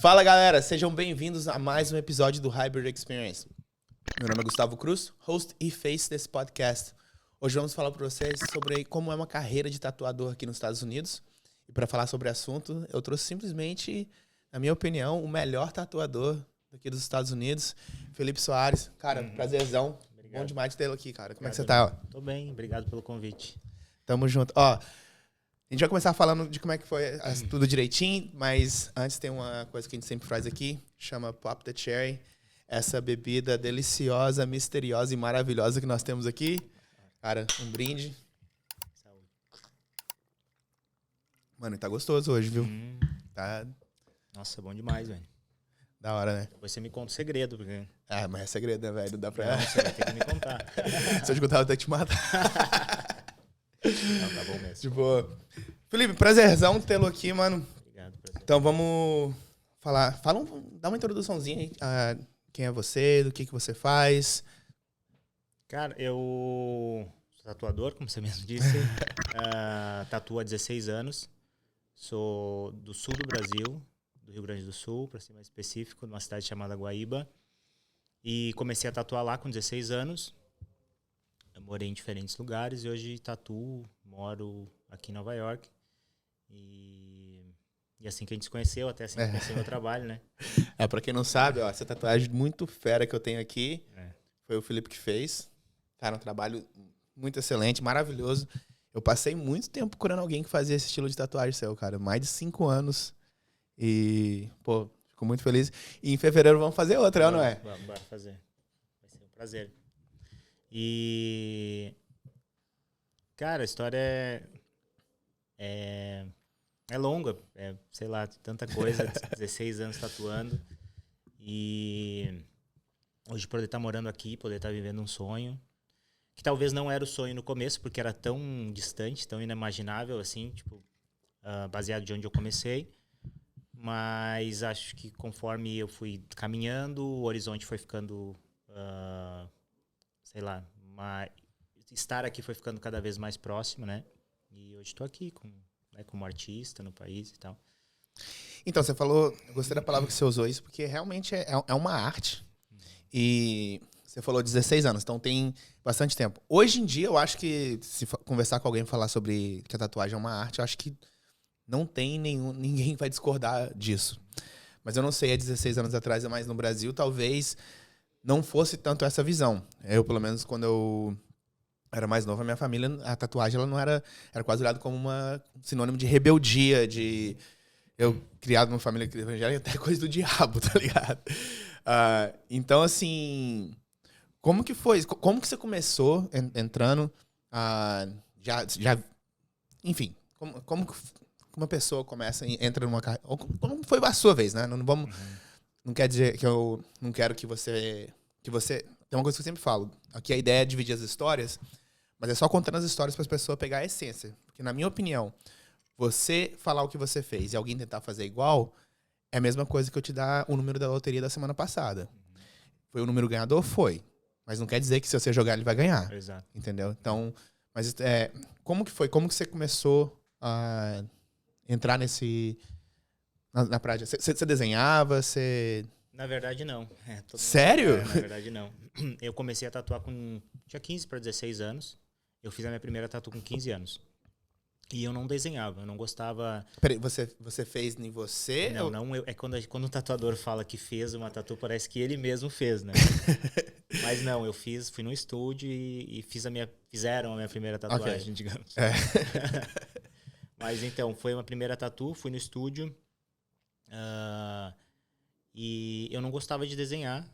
Fala galera, sejam bem-vindos a mais um episódio do Hybrid Experience. Meu nome é Gustavo Cruz, host e face desse podcast. Hoje vamos falar para vocês sobre como é uma carreira de tatuador aqui nos Estados Unidos. E para falar sobre o assunto, eu trouxe simplesmente, na minha opinião, o melhor tatuador aqui dos Estados Unidos, Felipe Soares. Cara, prazerzão. Obrigado. Bom demais de tê-lo aqui, cara. Como é que você Obrigado, tá? Tô bem, obrigado pelo convite. Tamo junto. Ó, a gente vai começar falando de como é que foi tudo direitinho, mas antes tem uma coisa que a gente sempre faz aqui, chama Pop the Cherry. Essa bebida deliciosa, misteriosa e maravilhosa que nós temos aqui. Cara, um brinde. Saúde. Mano, tá gostoso hoje, viu? Tá Nossa, bom demais, velho. da hora, né? Depois você me conta o segredo, porque... Ah, mas é segredo, né, velho? Não dá pra... Não, você vai ter que me contar. Se eu te contar, eu vou ter que te matar. Não, tá bom mesmo. De boa. Felipe, prazerzão tê-lo aqui, mano. Obrigado, prazer. Então vamos falar. Dá uma introduçãozinha aí. Quem é você, do que você faz. Cara, eu sou tatuador, como você mesmo disse. Tatuo há 16 anos. Sou do sul do Brasil, do Rio Grande do Sul, para ser mais específico, numa cidade chamada Guaíba. E comecei a tatuar lá com 16 anos. Eu morei em diferentes lugares e hoje tatuo, moro aqui em Nova York. E assim que a gente se conheceu, até assim que eu conheci meu trabalho, né? Pra quem não sabe, ó, essa tatuagem muito fera que eu tenho aqui É. foi o Felipe que fez. Cara, um trabalho muito excelente, maravilhoso. Eu passei muito tempo procurando alguém que fazia esse estilo de tatuagem seu, cara. Mais de 5 anos. E, pô, fico muito feliz. E em fevereiro vamos fazer outra, não é? Vamos, bora fazer. Vai ser um prazer. E... Cara, a história é longa. Sei lá, tanta coisa. 16 anos tatuando. E hoje poder estar morando aqui, poder estar vivendo um sonho. Que talvez não era o sonho no começo, porque era tão distante, tão inimaginável, assim, tipo, baseado de onde eu comecei. Mas acho que conforme eu fui caminhando, o horizonte foi ficando, sei lá, estar aqui foi ficando cada vez mais próximo, né? E hoje estou aqui como artista no país e tal. Então, você falou, eu gostei da palavra que você usou isso, porque realmente é uma arte. E você falou 16 anos, então tem bastante tempo. Hoje em dia, eu acho que se conversar com alguém e falar sobre que a tatuagem é uma arte, eu acho que não tem ninguém vai discordar disso. Mas eu não sei, há 16 anos atrás, mas no Brasil, talvez não fosse tanto essa visão. Eu, pelo menos, quando eu era mais novo, a minha família, a tatuagem, ela não era quase olhada como um sinônimo de rebeldia, de... Eu, criado numa família evangélica, até coisa do diabo, tá ligado? Então, assim... Como que foi? Como que você começou entrando? Enfim, como que uma pessoa começa e entra numa carreira? Como foi a sua vez, né? Não vamos... Não quer dizer que eu não quero que você... Tem uma coisa que eu sempre falo. Aqui a ideia é dividir as histórias, mas é só contando as histórias para as pessoas pegar a essência. Porque, na minha opinião, você falar o que você fez e alguém tentar fazer igual é a mesma coisa que eu te dar o número da loteria da semana passada. Foi o número ganhador? Foi. Mas não quer dizer que se você jogar ele vai ganhar. Exato. Entendeu? Então, mas como que foi? Como que você começou a entrar na prática? Você desenhava? Você... Na verdade, não. Sério? Na verdade, não. Eu comecei a tatuar tinha 15 para 16 anos. Eu fiz a minha primeira tatu com 15 anos. E eu não desenhava, eu não gostava... Peraí, você fez em você? Não, é quando o tatuador fala que fez uma tatu, parece que ele mesmo fez, né? Mas não, eu fui no estúdio e fizeram a minha primeira tatuagem, digamos. Mas então, foi uma primeira tatu, fui no estúdio e eu não gostava de desenhar.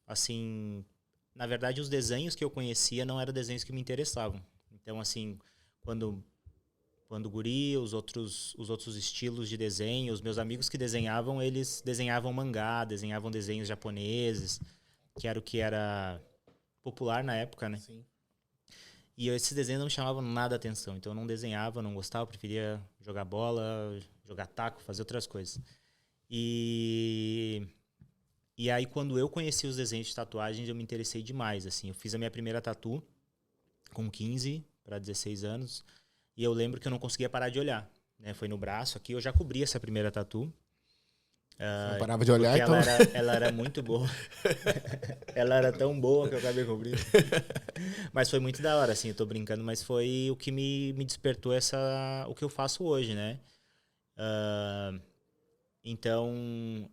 Assim, na verdade, os desenhos que eu conhecia não eram desenhos que me interessavam. Então, assim, quando guri, os outros estilos de desenho, os meus amigos que desenhavam, eles desenhavam mangá, desenhavam desenhos japoneses, que era o que era popular na época, né? Sim. E esses desenhos não me chamavam nada a atenção. Então eu não desenhava, não gostava, preferia jogar bola, jogar taco, fazer outras coisas. E aí quando eu conheci os desenhos de tatuagens, eu me interessei demais, assim. Eu fiz a minha primeira tatu com 15 para 16 anos. E eu lembro que eu não conseguia parar de olhar, né? Foi no braço aqui, eu já cobri essa primeira tatu. Você não parava de olhar, Porque então... ela era muito boa. Ela era tão boa que eu acabei cobrindo. Mas foi muito da hora, assim, eu tô brincando, mas foi o que me despertou o que eu faço hoje, né? Então,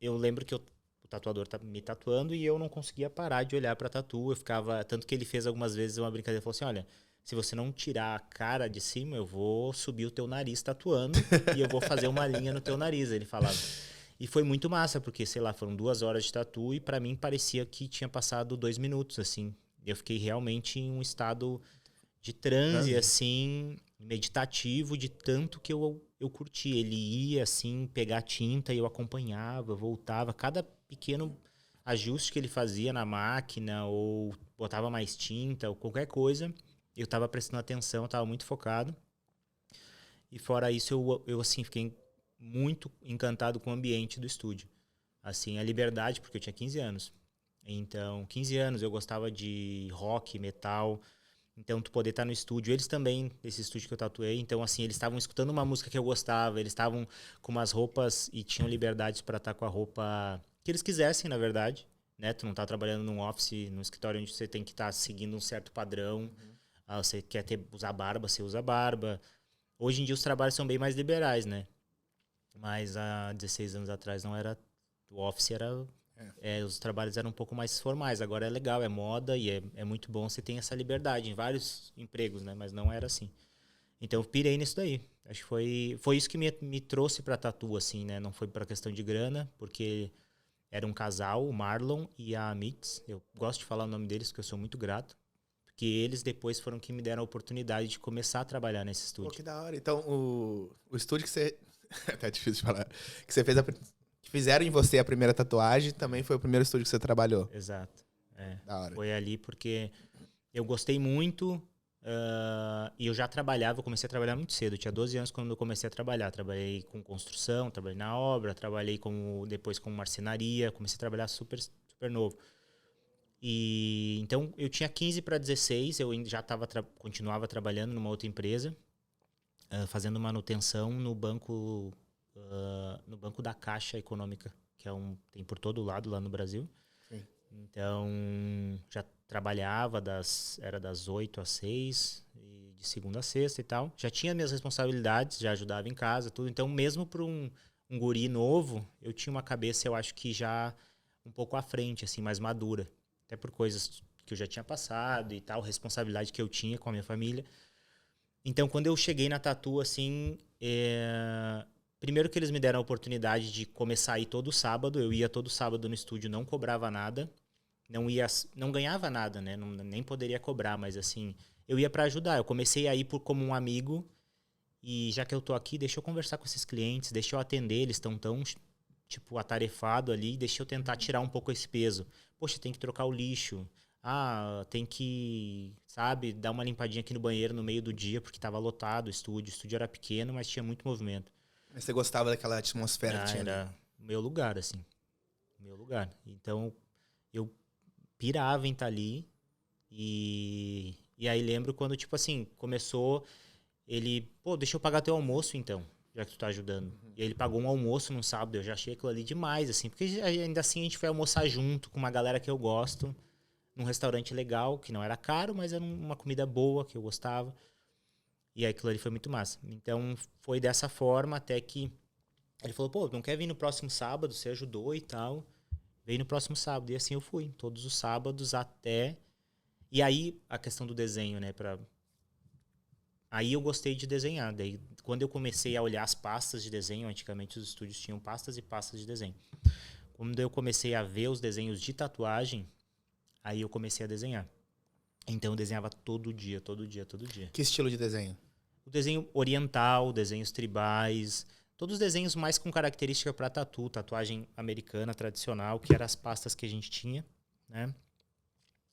eu lembro que o tatuador tá me tatuando e eu não conseguia parar de olhar pra tatu. Eu ficava... Tanto que ele fez algumas vezes uma brincadeira, falou assim, olha, se você não tirar a cara de cima, eu vou subir o teu nariz tatuando e eu vou fazer uma linha no teu nariz, ele falava. E foi muito massa, porque, sei lá, foram 2 horas de tatu e pra mim parecia que tinha passado 2 minutos, assim. Eu fiquei realmente em um estado de transe, assim, meditativo, de tanto que eu curti. Ele ia, assim, pegar tinta e eu acompanhava, voltava. Cada pequeno ajuste que ele fazia na máquina, ou botava mais tinta, ou qualquer coisa, eu tava prestando atenção, tava muito focado. E fora isso, eu assim, fiquei muito encantado com o ambiente do estúdio. Assim, a liberdade, porque eu tinha 15 anos. Então, 15 anos eu gostava de rock, metal. Então, tu poder estar no estúdio. Eles também, esse estúdio que eu tatuei. Então, assim, eles estavam escutando uma música que eu gostava. Eles estavam com umas roupas e tinham liberdades para estar com a roupa que eles quisessem, na verdade. Né? Tu não tá trabalhando num office, num escritório onde você tem que estar seguindo um certo padrão. Você quer usar barba, você usa barba. Hoje em dia os trabalhos são bem mais liberais, né? Mas há 16 anos atrás não era... O office era... os trabalhos eram um pouco mais formais. Agora é legal, é moda e é muito bom. Você tem essa liberdade em vários empregos, né? Mas não era assim. Então eu pirei nisso daí. Acho que foi isso que me trouxe pra tatu, assim, né? Não foi pra questão de grana, porque era um casal, o Marlon e a Mix. Eu gosto de falar o nome deles porque eu sou muito grato. Porque eles depois foram que me deram a oportunidade de começar a trabalhar nesse estúdio. Pô, que da hora. Então, o estúdio que você... Até difícil de falar. Que você fez que fizeram em você a primeira tatuagem, também foi o primeiro estúdio que você trabalhou. Exato. Da hora. Foi ali porque eu gostei muito e eu já trabalhava, eu comecei a trabalhar muito cedo. Eu tinha 12 anos quando eu comecei a trabalhar. Trabalhei com construção, trabalhei na obra, trabalhei depois com marcenaria, comecei a trabalhar super, super novo. E então eu tinha 15 para 16, eu já continuava trabalhando numa outra empresa, fazendo manutenção no banco da Caixa Econômica, que tem por todo lado lá no Brasil. Sim. Então já trabalhava era das 8 às 6, de segunda a sexta e tal. Já tinha minhas responsabilidades, já ajudava em casa, tudo. Então mesmo para um guri novo, eu tinha uma cabeça, eu acho que já um pouco à frente, assim, mais madura. Até por coisas que eu já tinha passado e tal, responsabilidade que eu tinha com a minha família. Então, quando eu cheguei na tatu, assim, primeiro que eles me deram a oportunidade de começar a ir todo sábado. Eu ia todo sábado no estúdio, não cobrava nada. Não ganhava nada, né? Nem poderia cobrar, mas assim, eu ia para ajudar. Eu comecei a ir como um amigo. E já que eu tô aqui, deixa eu conversar com esses clientes, deixa eu atender, eles estão tão tipo, atarefado ali, deixa eu tentar tirar um pouco esse peso. Poxa, tem que trocar o lixo. Tem que, sabe, dar uma limpadinha aqui no banheiro no meio do dia, porque estava lotado o estúdio. O estúdio era pequeno, mas tinha muito movimento. Mas você gostava daquela atmosfera que tinha? Era o meu lugar, assim. Meu lugar. Então, eu pirava em estar ali. E aí lembro quando, tipo assim, começou... Ele, deixa eu pagar teu almoço, então, já que tu tá ajudando. E aí ele pagou um almoço no sábado, eu já achei aquilo ali demais, assim, porque ainda assim a gente foi almoçar junto com uma galera que eu gosto, num restaurante legal, que não era caro, mas era uma comida boa, que eu gostava. E aí aquilo ali foi muito massa. Então foi dessa forma até que ele falou, não quer vir no próximo sábado? Você ajudou e tal. Veio no próximo sábado, e assim eu fui, todos os sábados até... E aí a questão do desenho, né, Aí eu gostei de desenhar. Daí, quando eu comecei a olhar as pastas de desenho, antigamente os estúdios tinham pastas e pastas de desenho. Quando eu comecei a ver os desenhos de tatuagem, aí eu comecei a desenhar. Então eu desenhava todo dia, todo dia, todo dia. Que estilo de desenho? O desenho oriental, desenhos tribais, todos os desenhos mais com característica para tatuagem americana tradicional, que eram as pastas que a gente tinha, né?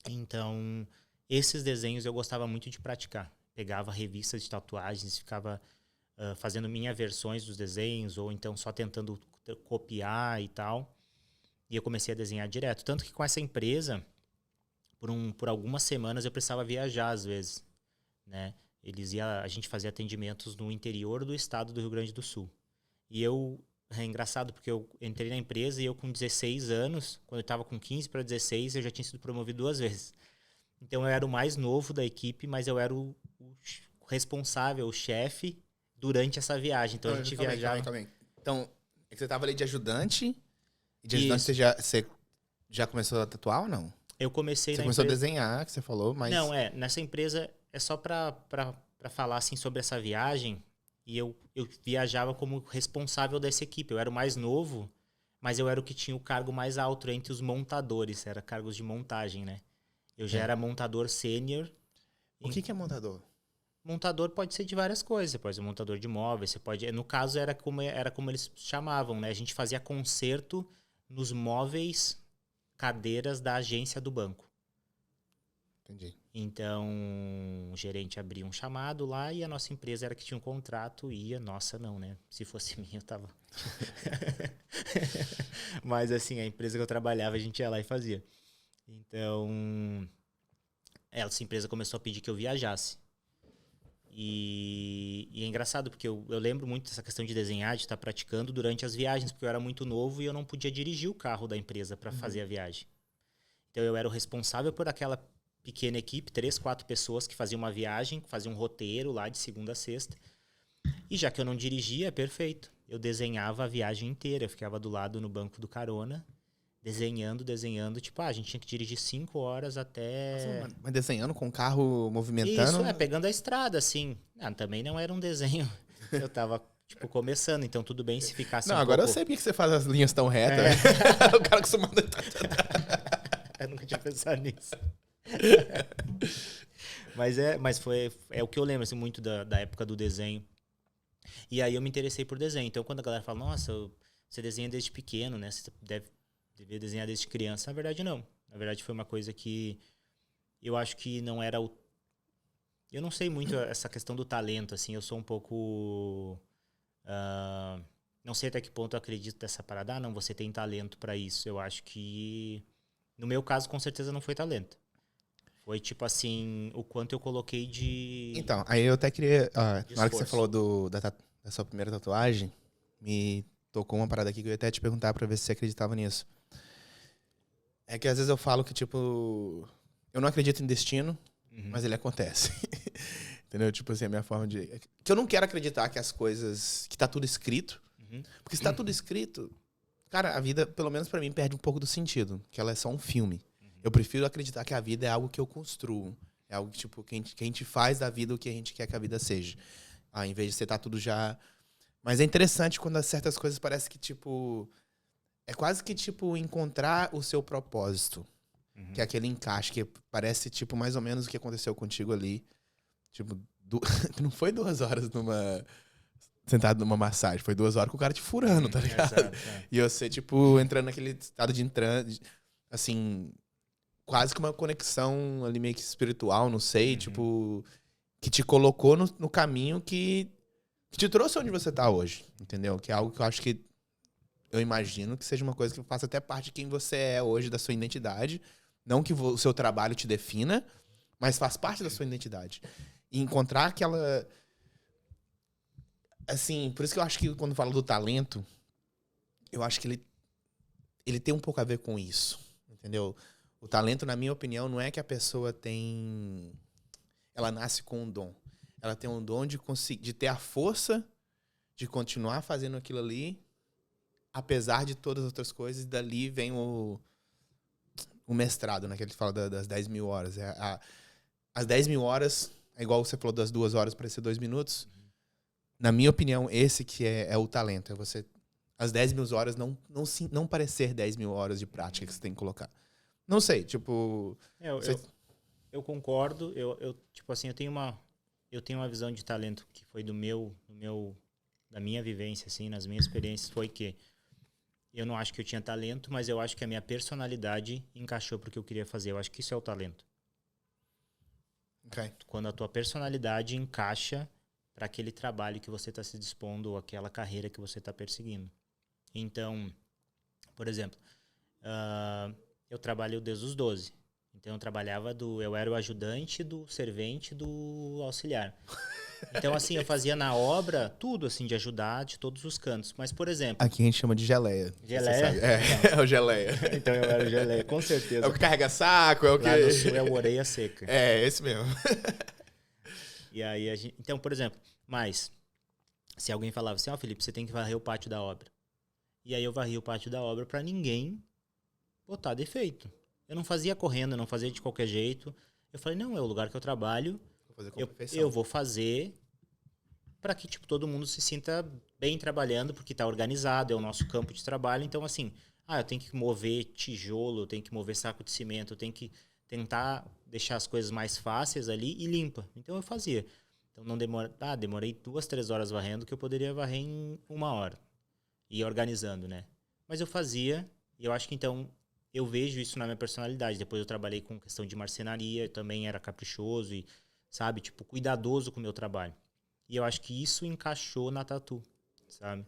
Então, esses desenhos eu gostava muito de praticar. Pegava revistas de tatuagens, ficava fazendo minhas versões dos desenhos, ou então só tentando copiar e tal. E eu comecei a desenhar direto. Tanto que com essa empresa, por algumas semanas, eu precisava viajar às vezes, né? A gente fazia atendimentos no interior do estado do Rio Grande do Sul. E eu é engraçado, porque eu entrei na empresa e eu com 16 anos, quando eu estava com 15 para 16, eu já tinha sido promovido 2 vezes. Então eu era o mais novo da equipe, mas eu era o responsável, o chefe, durante essa viagem. Então a gente viajava... Calma aí. Então, é que você tava ali de ajudante, e de Isso. ajudante você já começou a tatuar ou não? Eu comecei Você na começou a empresa... desenhar, que você falou, mas... Não, nessa empresa é só para falar assim sobre essa viagem, e eu viajava como responsável dessa equipe. Eu era o mais novo, mas eu era o que tinha o cargo mais alto entre os montadores, era cargos de montagem, né? Eu já era montador sênior. O que é montador? Montador pode ser de várias coisas. Você pode ser montador de móveis, você pode... No caso, era como eles chamavam, né? A gente fazia conserto nos móveis, cadeiras da agência do banco. Entendi. Então, o gerente abria um chamado lá e a nossa empresa era que tinha um contrato e a nossa não, né? Se fosse minha, eu tava... Mas assim, a empresa que eu trabalhava, a gente ia lá e fazia. Então, essa empresa começou a pedir que eu viajasse. E é engraçado, porque eu lembro muito dessa questão de desenhar, de estar praticando durante as viagens, porque eu era muito novo e eu não podia dirigir o carro da empresa para fazer a viagem. Então, eu era o responsável por aquela pequena equipe, 3, 4 pessoas que faziam uma viagem, faziam um roteiro lá de segunda a sexta. E já que eu não dirigia, perfeito. Eu desenhava a viagem inteira. Eu ficava do lado no banco do carona, desenhando. Tipo, a gente tinha que dirigir 5 horas até... Nossa, mas desenhando com o carro movimentando? Isso, pegando a estrada, assim. Também não era um desenho. Eu tava, tipo, começando, então tudo bem se ficasse Não, um agora pouco... eu sei porque você faz as linhas tão retas. Né? O cara acostumado... Eu nunca tinha pensado nisso. mas foi o que eu lembro assim, muito da época do desenho. E aí eu me interessei por desenho. Então quando a galera fala, nossa, você desenha desde pequeno, né? Você deve desenhar desde criança. Na verdade, não. Na verdade, foi uma coisa que eu acho que não era o... Eu não sei muito essa questão do talento, assim. Eu sou um pouco... não sei até que ponto eu acredito nessa parada. Não, você tem talento pra isso. Eu acho que... No meu caso, com certeza não foi talento. Foi tipo assim, o quanto eu coloquei de... Então, aí eu até queria... na hora que você esforço. falou da sua primeira tatuagem, me tocou uma parada aqui que eu ia até te perguntar pra ver se você acreditava nisso. É que às vezes eu falo que, tipo... Eu não acredito em destino, mas ele acontece. Entendeu? Tipo assim, a minha forma de... Que eu não quero acreditar que as coisas... Que tá tudo escrito. Porque se tá tudo escrito... Cara, a vida, pelo menos pra mim, perde um pouco do sentido. Que ela é só um filme. Eu prefiro acreditar que a vida é algo que eu construo. É algo que, tipo, que a gente faz da vida o que a gente quer que a vida seja. Em vez de você tá tudo já... Mas é interessante quando certas coisas parecem que, tipo... É quase que, tipo, encontrar o seu propósito. Que é aquele encaixe, que parece, tipo, mais ou menos o que aconteceu contigo ali. Tipo, não foi 2 horas sentado numa massagem. Foi 2 horas com o cara te furando, tá ligado? Exato, E você, tipo, entrando naquele estado de assim... Quase que uma conexão ali meio que espiritual, não sei, tipo, que te colocou no caminho que te trouxe onde você tá hoje, entendeu? Que é algo que eu acho que, eu imagino que seja uma coisa que faça até parte de quem você é hoje, da sua identidade. Não que o seu trabalho te defina, mas faz parte da sua identidade. E encontrar aquela... Assim, por isso que eu acho que quando falo do talento, eu acho que ele tem um pouco a ver com isso, entendeu? O talento, na minha opinião, não é que a pessoa tem... Ela nasce com um dom. Ela tem um dom de ter a força de continuar fazendo aquilo ali, apesar de todas as outras coisas. E dali vem o mestrado, né? Que ele fala das 10 mil horas. As 10 mil horas, é igual você falou das 2 horas para ser 2 minutos. Na minha opinião, esse que é o talento. É você... As 10 mil horas não parecer 10 mil horas de prática que você tem que colocar. Não sei, tipo... Eu concordo. Tipo assim, eu tenho uma visão de talento que foi da minha vivência, assim, nas minhas experiências, foi que eu não acho que eu tinha talento, mas eu acho que a minha personalidade encaixou pro que eu queria fazer. Eu acho que isso é o talento. Okay. Quando a tua personalidade encaixa para aquele trabalho que você está se dispondo ou aquela carreira que você está perseguindo. Então, por exemplo, eu trabalho desde os 12. Então eu era o ajudante do servente do auxiliar. Então, assim, eu fazia na obra tudo, assim, de ajudar de todos os cantos. Mas, por exemplo... Aqui a gente chama de geleia. Geleia? É o geleia. Então eu era o geleia, com certeza. É o que carrega saco, é o que... Lá no sul é o orelha seca. É, esse mesmo. E aí, então, por exemplo, mas se alguém falava assim, Felipe, você tem que varrer o pátio da obra. E aí eu varria o pátio da obra pra ninguém botar defeito. Eu não fazia correndo, eu não fazia de qualquer jeito. Eu falei, não, é o lugar que eu trabalho, Vou fazer com perfeição. eu vou fazer para que tipo, todo mundo se sinta bem trabalhando, porque está organizado, é o nosso campo de trabalho. Então, assim, eu tenho que mover tijolo, eu tenho que mover saco de cimento, eu tenho que tentar deixar as coisas mais fáceis ali e limpa. Então, eu fazia. Então, não demorei 2, 3 horas varrendo, que eu poderia varrer em 1 hora. E organizando, né? Mas eu fazia, e eu acho que, então, eu vejo isso na minha personalidade. Depois eu trabalhei com questão de marcenaria, eu também era caprichoso e, sabe, tipo, cuidadoso com o meu trabalho. E eu acho que isso encaixou na tatu, sabe?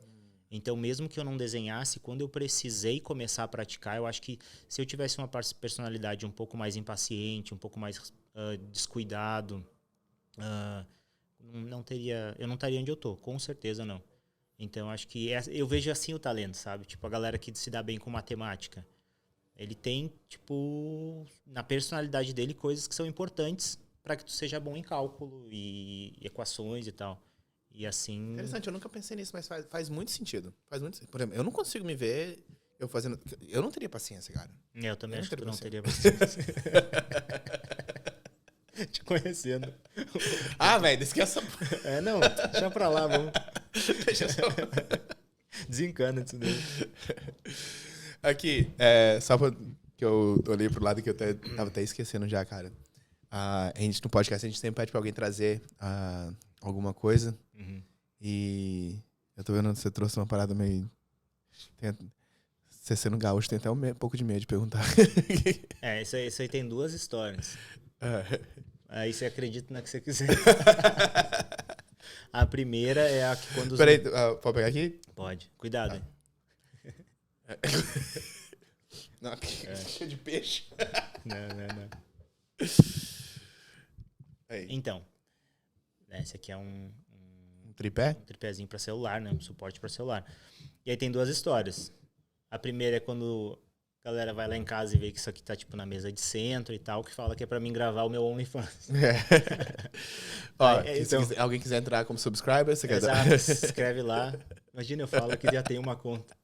Então, mesmo que eu não desenhasse, quando eu precisei começar a praticar, eu acho que se eu tivesse uma personalidade um pouco mais impaciente, um pouco mais descuidado, eu não estaria onde eu tô, com certeza não. Então, acho que eu vejo assim o talento, sabe? Tipo, a galera que se dá bem com matemática. Ele tem, tipo, na personalidade dele, coisas que são importantes para que tu seja bom em cálculo e equações e tal. E assim... Interessante, eu nunca pensei nisso, mas faz muito sentido. Faz muito sentido. Por exemplo, eu não consigo me ver eu fazendo... Eu não teria paciência, cara. Eu também acho que tu não teria paciência. Te conhecendo. Velho, esquece essa... Não, deixa pra lá, vamos. Deixa só... Desencana disso daí. Aqui, só pra que eu olhei pro lado que eu tava até esquecendo já, cara. A gente, no podcast, a gente sempre pede pra alguém trazer alguma coisa. Uhum. E eu tô vendo que você trouxe uma parada meio... Você sendo gaúcho, tem até um pouco de medo de perguntar. Isso aí tem 2 histórias. Aí você acredita na que você quiser. A primeira é a que quando... Peraí, pode pegar aqui? Pode. Cuidado, hein? Não, cheio de peixe. Não. Aí. Então, esse aqui é um tripé? Um tripézinho para celular, né? Um suporte para celular. E aí tem 2 histórias. A primeira é quando a galera vai lá em casa e vê que isso aqui tá tipo na mesa de centro e tal, que fala que é para mim gravar o meu OnlyFans. Então, se alguém quiser entrar como subscriber, você quer dar? Exato, se inscreve lá. Imagina, eu falo que já tem uma conta.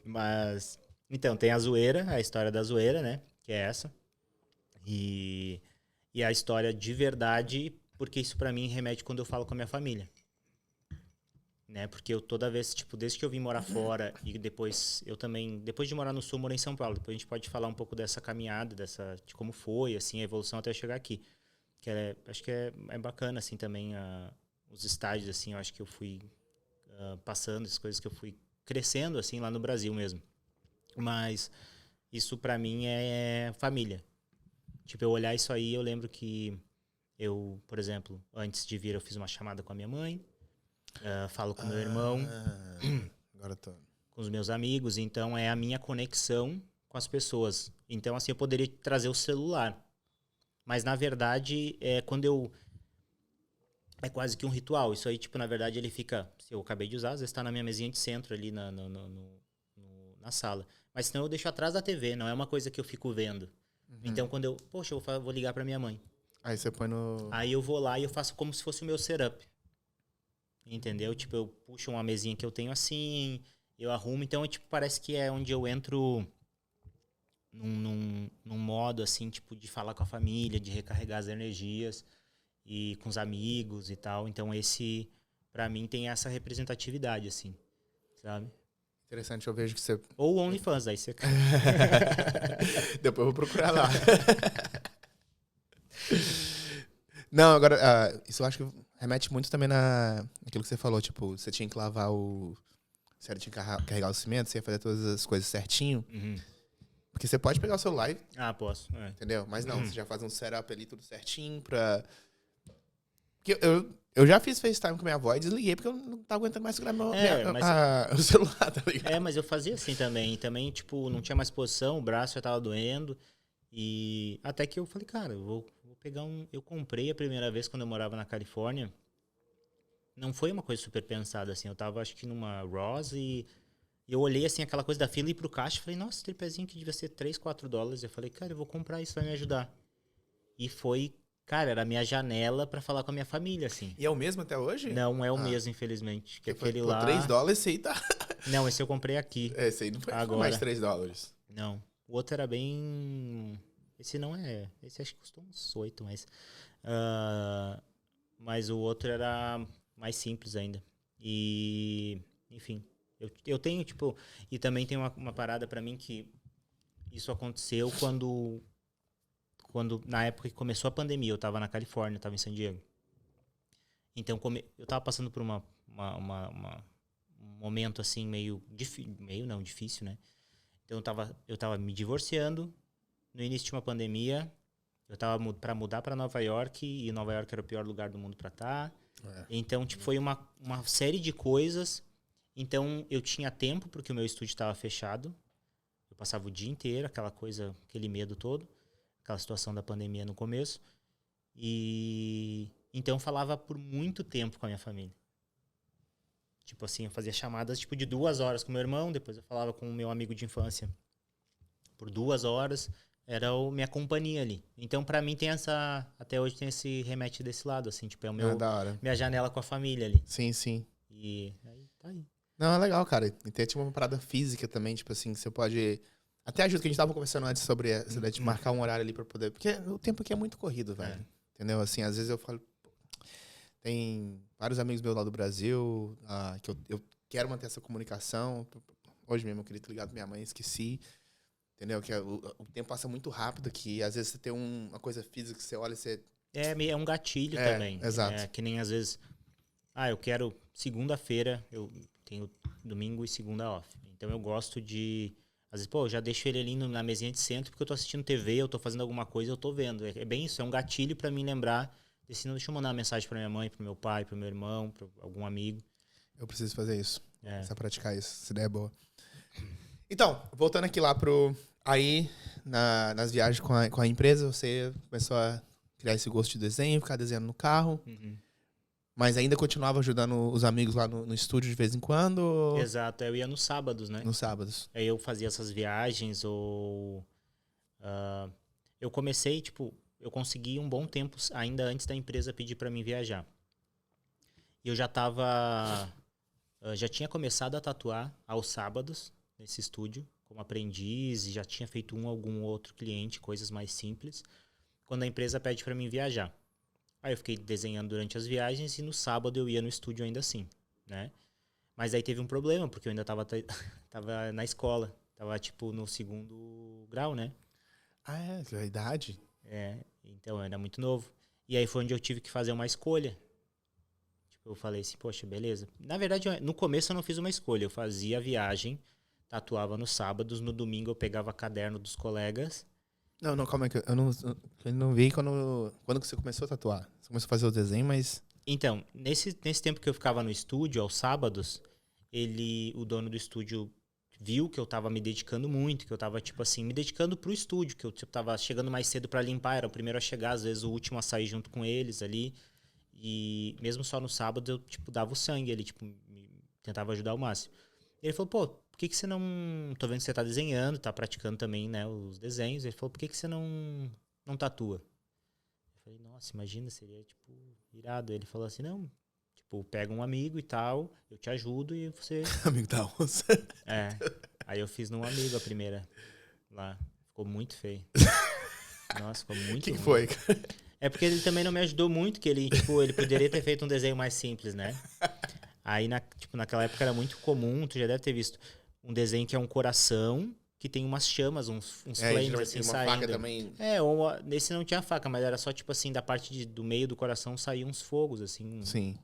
Mas, então, tem a zoeira, a história da zoeira, né? Que é essa. E a história de verdade, porque isso pra mim remete quando eu falo com a minha família. Né? Porque eu toda vez, tipo, desde que eu vim morar fora e depois eu também, depois de morar no sul, morei em São Paulo. Depois a gente pode falar um pouco dessa caminhada, de como foi, assim, a evolução até chegar aqui. Que acho que é bacana, assim, também os estágios, assim, eu acho que eu fui passando, as coisas que eu fui crescendo, assim, lá no Brasil mesmo. Mas isso pra mim é família. Tipo, eu olhar isso aí, eu lembro que eu, por exemplo, antes de vir eu fiz uma chamada com a minha mãe, falo com meu irmão, agora tô... com os meus amigos, então é a minha conexão com as pessoas. Então, assim, eu poderia trazer o celular. Mas, na verdade, quando é quase que um ritual. Isso aí, tipo, na verdade, ele fica... Se eu acabei de usar, às vezes está na minha mesinha de centro ali na sala. Mas senão eu deixo atrás da TV, não é uma coisa que eu fico vendo. Uhum. Então, quando eu vou ligar pra minha mãe. Aí você põe no... Aí eu vou lá e eu faço como se fosse o meu setup. Entendeu? Tipo, eu puxo uma mesinha que eu tenho assim, eu arrumo. Então, tipo, parece que é onde eu entro num modo, assim, tipo, de falar com a família, de recarregar as energias e com os amigos e tal. Então, esse, pra mim, tem essa representatividade, assim, sabe? Interessante, eu vejo que você... Ou o OnlyFans, aí você... Depois eu vou procurar lá. Não, agora, isso eu acho que remete muito também naquilo que você falou, tipo, você tinha que lavar você tinha que carregar o cimento, você ia fazer todas as coisas certinho. Uhum. Porque você pode pegar o celular e... posso. Entendeu? Mas não, você já faz um setup ali tudo certinho pra... Porque eu já fiz FaceTime com minha avó e desliguei porque eu não tava aguentando mais segurar o celular, tá ligado? Mas eu fazia assim também. Também, tipo, não tinha mais posição, o braço já tava doendo. E até que eu falei, cara, eu vou pegar um... Eu comprei a primeira vez quando eu morava na Califórnia. Não foi uma coisa super pensada, assim. Eu tava, acho que numa Ross e eu olhei, assim, aquela coisa da fila e ir pro caixa e falei, nossa, esse tripézinho que devia ser 3, 4 dólares. Eu falei, cara, eu vou comprar isso, vai me ajudar. E foi, cara, era a minha janela pra falar com a minha família, assim. E é o mesmo até hoje? Não é o mesmo, infelizmente. Que aquele Pô, lá... 3 dólares, esse aí tá... Não, esse eu comprei aqui. Esse aí não foi Agora. mais 3 dólares. Não. O outro era bem... Esse não é... Esse acho que custou uns 8, mas o outro era mais simples ainda. E... Enfim. Eu tenho, tipo... E também tem uma parada pra mim que... Isso aconteceu quando na época que começou a pandemia, eu tava na Califórnia, eu tava em San Diego. Então, eu tava passando por um momento, assim, meio não, difícil, né? Então, eu tava me divorciando. No início de uma pandemia, eu tava para mudar para Nova York, e Nova York era o pior lugar do mundo para estar. Então, tipo, foi uma série de coisas. Então, eu tinha tempo, porque o meu estúdio estava fechado. Eu passava o dia inteiro, aquele medo todo. Aquela situação da pandemia no começo. E então, eu falava por muito tempo com a minha família. Tipo assim, eu fazia chamadas tipo de 2 horas com meu irmão, depois eu falava com o meu amigo de infância por 2 horas. Era minha companhia ali. Então, pra mim, até hoje tem esse remete desse lado, assim, tipo, é o Da hora. minha janela com a família ali. Sim, sim. E aí, tá aí. Não, é legal, cara. E tem tipo uma parada física também, tipo assim, que você pode... Até ajuda, que a gente tava conversando antes sobre essa ideia de marcar um horário ali pra poder... Porque o tempo aqui é muito corrido, velho. Entendeu? Assim, às vezes eu falo... Tem vários amigos meus lá do Brasil, que eu quero manter essa comunicação. Hoje mesmo eu queria ter ligado pra minha mãe, esqueci. Entendeu? Que o tempo passa muito rápido aqui. Às vezes você tem uma coisa física que você olha e você... É um gatilho também. Exato. É que nem às vezes... eu quero... Segunda-feira, eu tenho domingo e segunda off. Então eu gosto de... Às vezes, eu já deixo ele ali na mesinha de centro porque eu tô assistindo TV, eu tô fazendo alguma coisa, eu tô vendo. É bem isso, é um gatilho pra mim lembrar. Não, deixa eu mandar uma mensagem pra minha mãe, pro meu pai, pro meu irmão, pra algum amigo. Eu preciso fazer isso. Precisa praticar isso, essa ideia é boa. Então, voltando aqui lá Aí, nas viagens com a empresa, você começou a criar esse gosto de desenho, ficar desenhando no carro. Uhum. Mas ainda continuava ajudando os amigos lá no estúdio de vez em quando? Ou... Exato, eu ia nos sábados, né? Nos sábados. Aí eu fazia essas viagens, ou... eu comecei, tipo... Eu consegui um bom tempo, ainda antes da empresa pedir pra mim viajar. E eu já tinha começado a tatuar aos sábados, nesse estúdio, como aprendiz, e já tinha feito algum outro cliente, coisas mais simples, quando a empresa pede pra mim viajar. Aí eu fiquei desenhando durante as viagens e no sábado eu ia no estúdio ainda assim, né? Mas aí teve um problema, porque eu ainda tava na escola. Tava, tipo, no 2º grau, né? A idade? Então eu era muito novo. E aí foi onde eu tive que fazer uma escolha. Tipo, eu falei assim, poxa, beleza. Na verdade, no começo eu não fiz uma escolha. Eu fazia a viagem, tatuava nos sábados, no domingo eu pegava caderno dos colegas. Não, calma aí, eu não vi quando que você começou a tatuar. Você começou a fazer o desenho, mas... Então, nesse tempo que eu ficava no estúdio, aos sábados, o dono do estúdio viu que eu tava me dedicando muito, que eu tava, tipo assim, me dedicando pro estúdio, que eu tipo, tava chegando mais cedo pra limpar, era o primeiro a chegar, às vezes o último a sair junto com eles ali. E mesmo só no sábado eu, tipo, dava o sangue ali, tipo, tentava ajudar ao máximo. E ele falou, pô, por que você não... Tô vendo que você tá desenhando, tá praticando também, né, os desenhos. Ele falou, por que você não tatua? Eu falei, nossa, imagina, seria, tipo, irado. Ele falou assim, não, tipo, pega um amigo e tal, eu te ajudo e você... Amigo da onça. Aí eu fiz num amigo a primeira lá. Ficou muito feio. Nossa, ficou muito ruim. O que foi? É porque ele também não me ajudou muito, que ele poderia ter feito um desenho mais simples, né? Aí, naquela época era muito comum, tu já deve ter visto, um desenho que é um coração, que tem umas chamas, uns flames assim saindo. Faca também. Nesse não tinha faca, mas era só tipo assim, da parte do meio do coração saíam uns fogos, assim. Sim.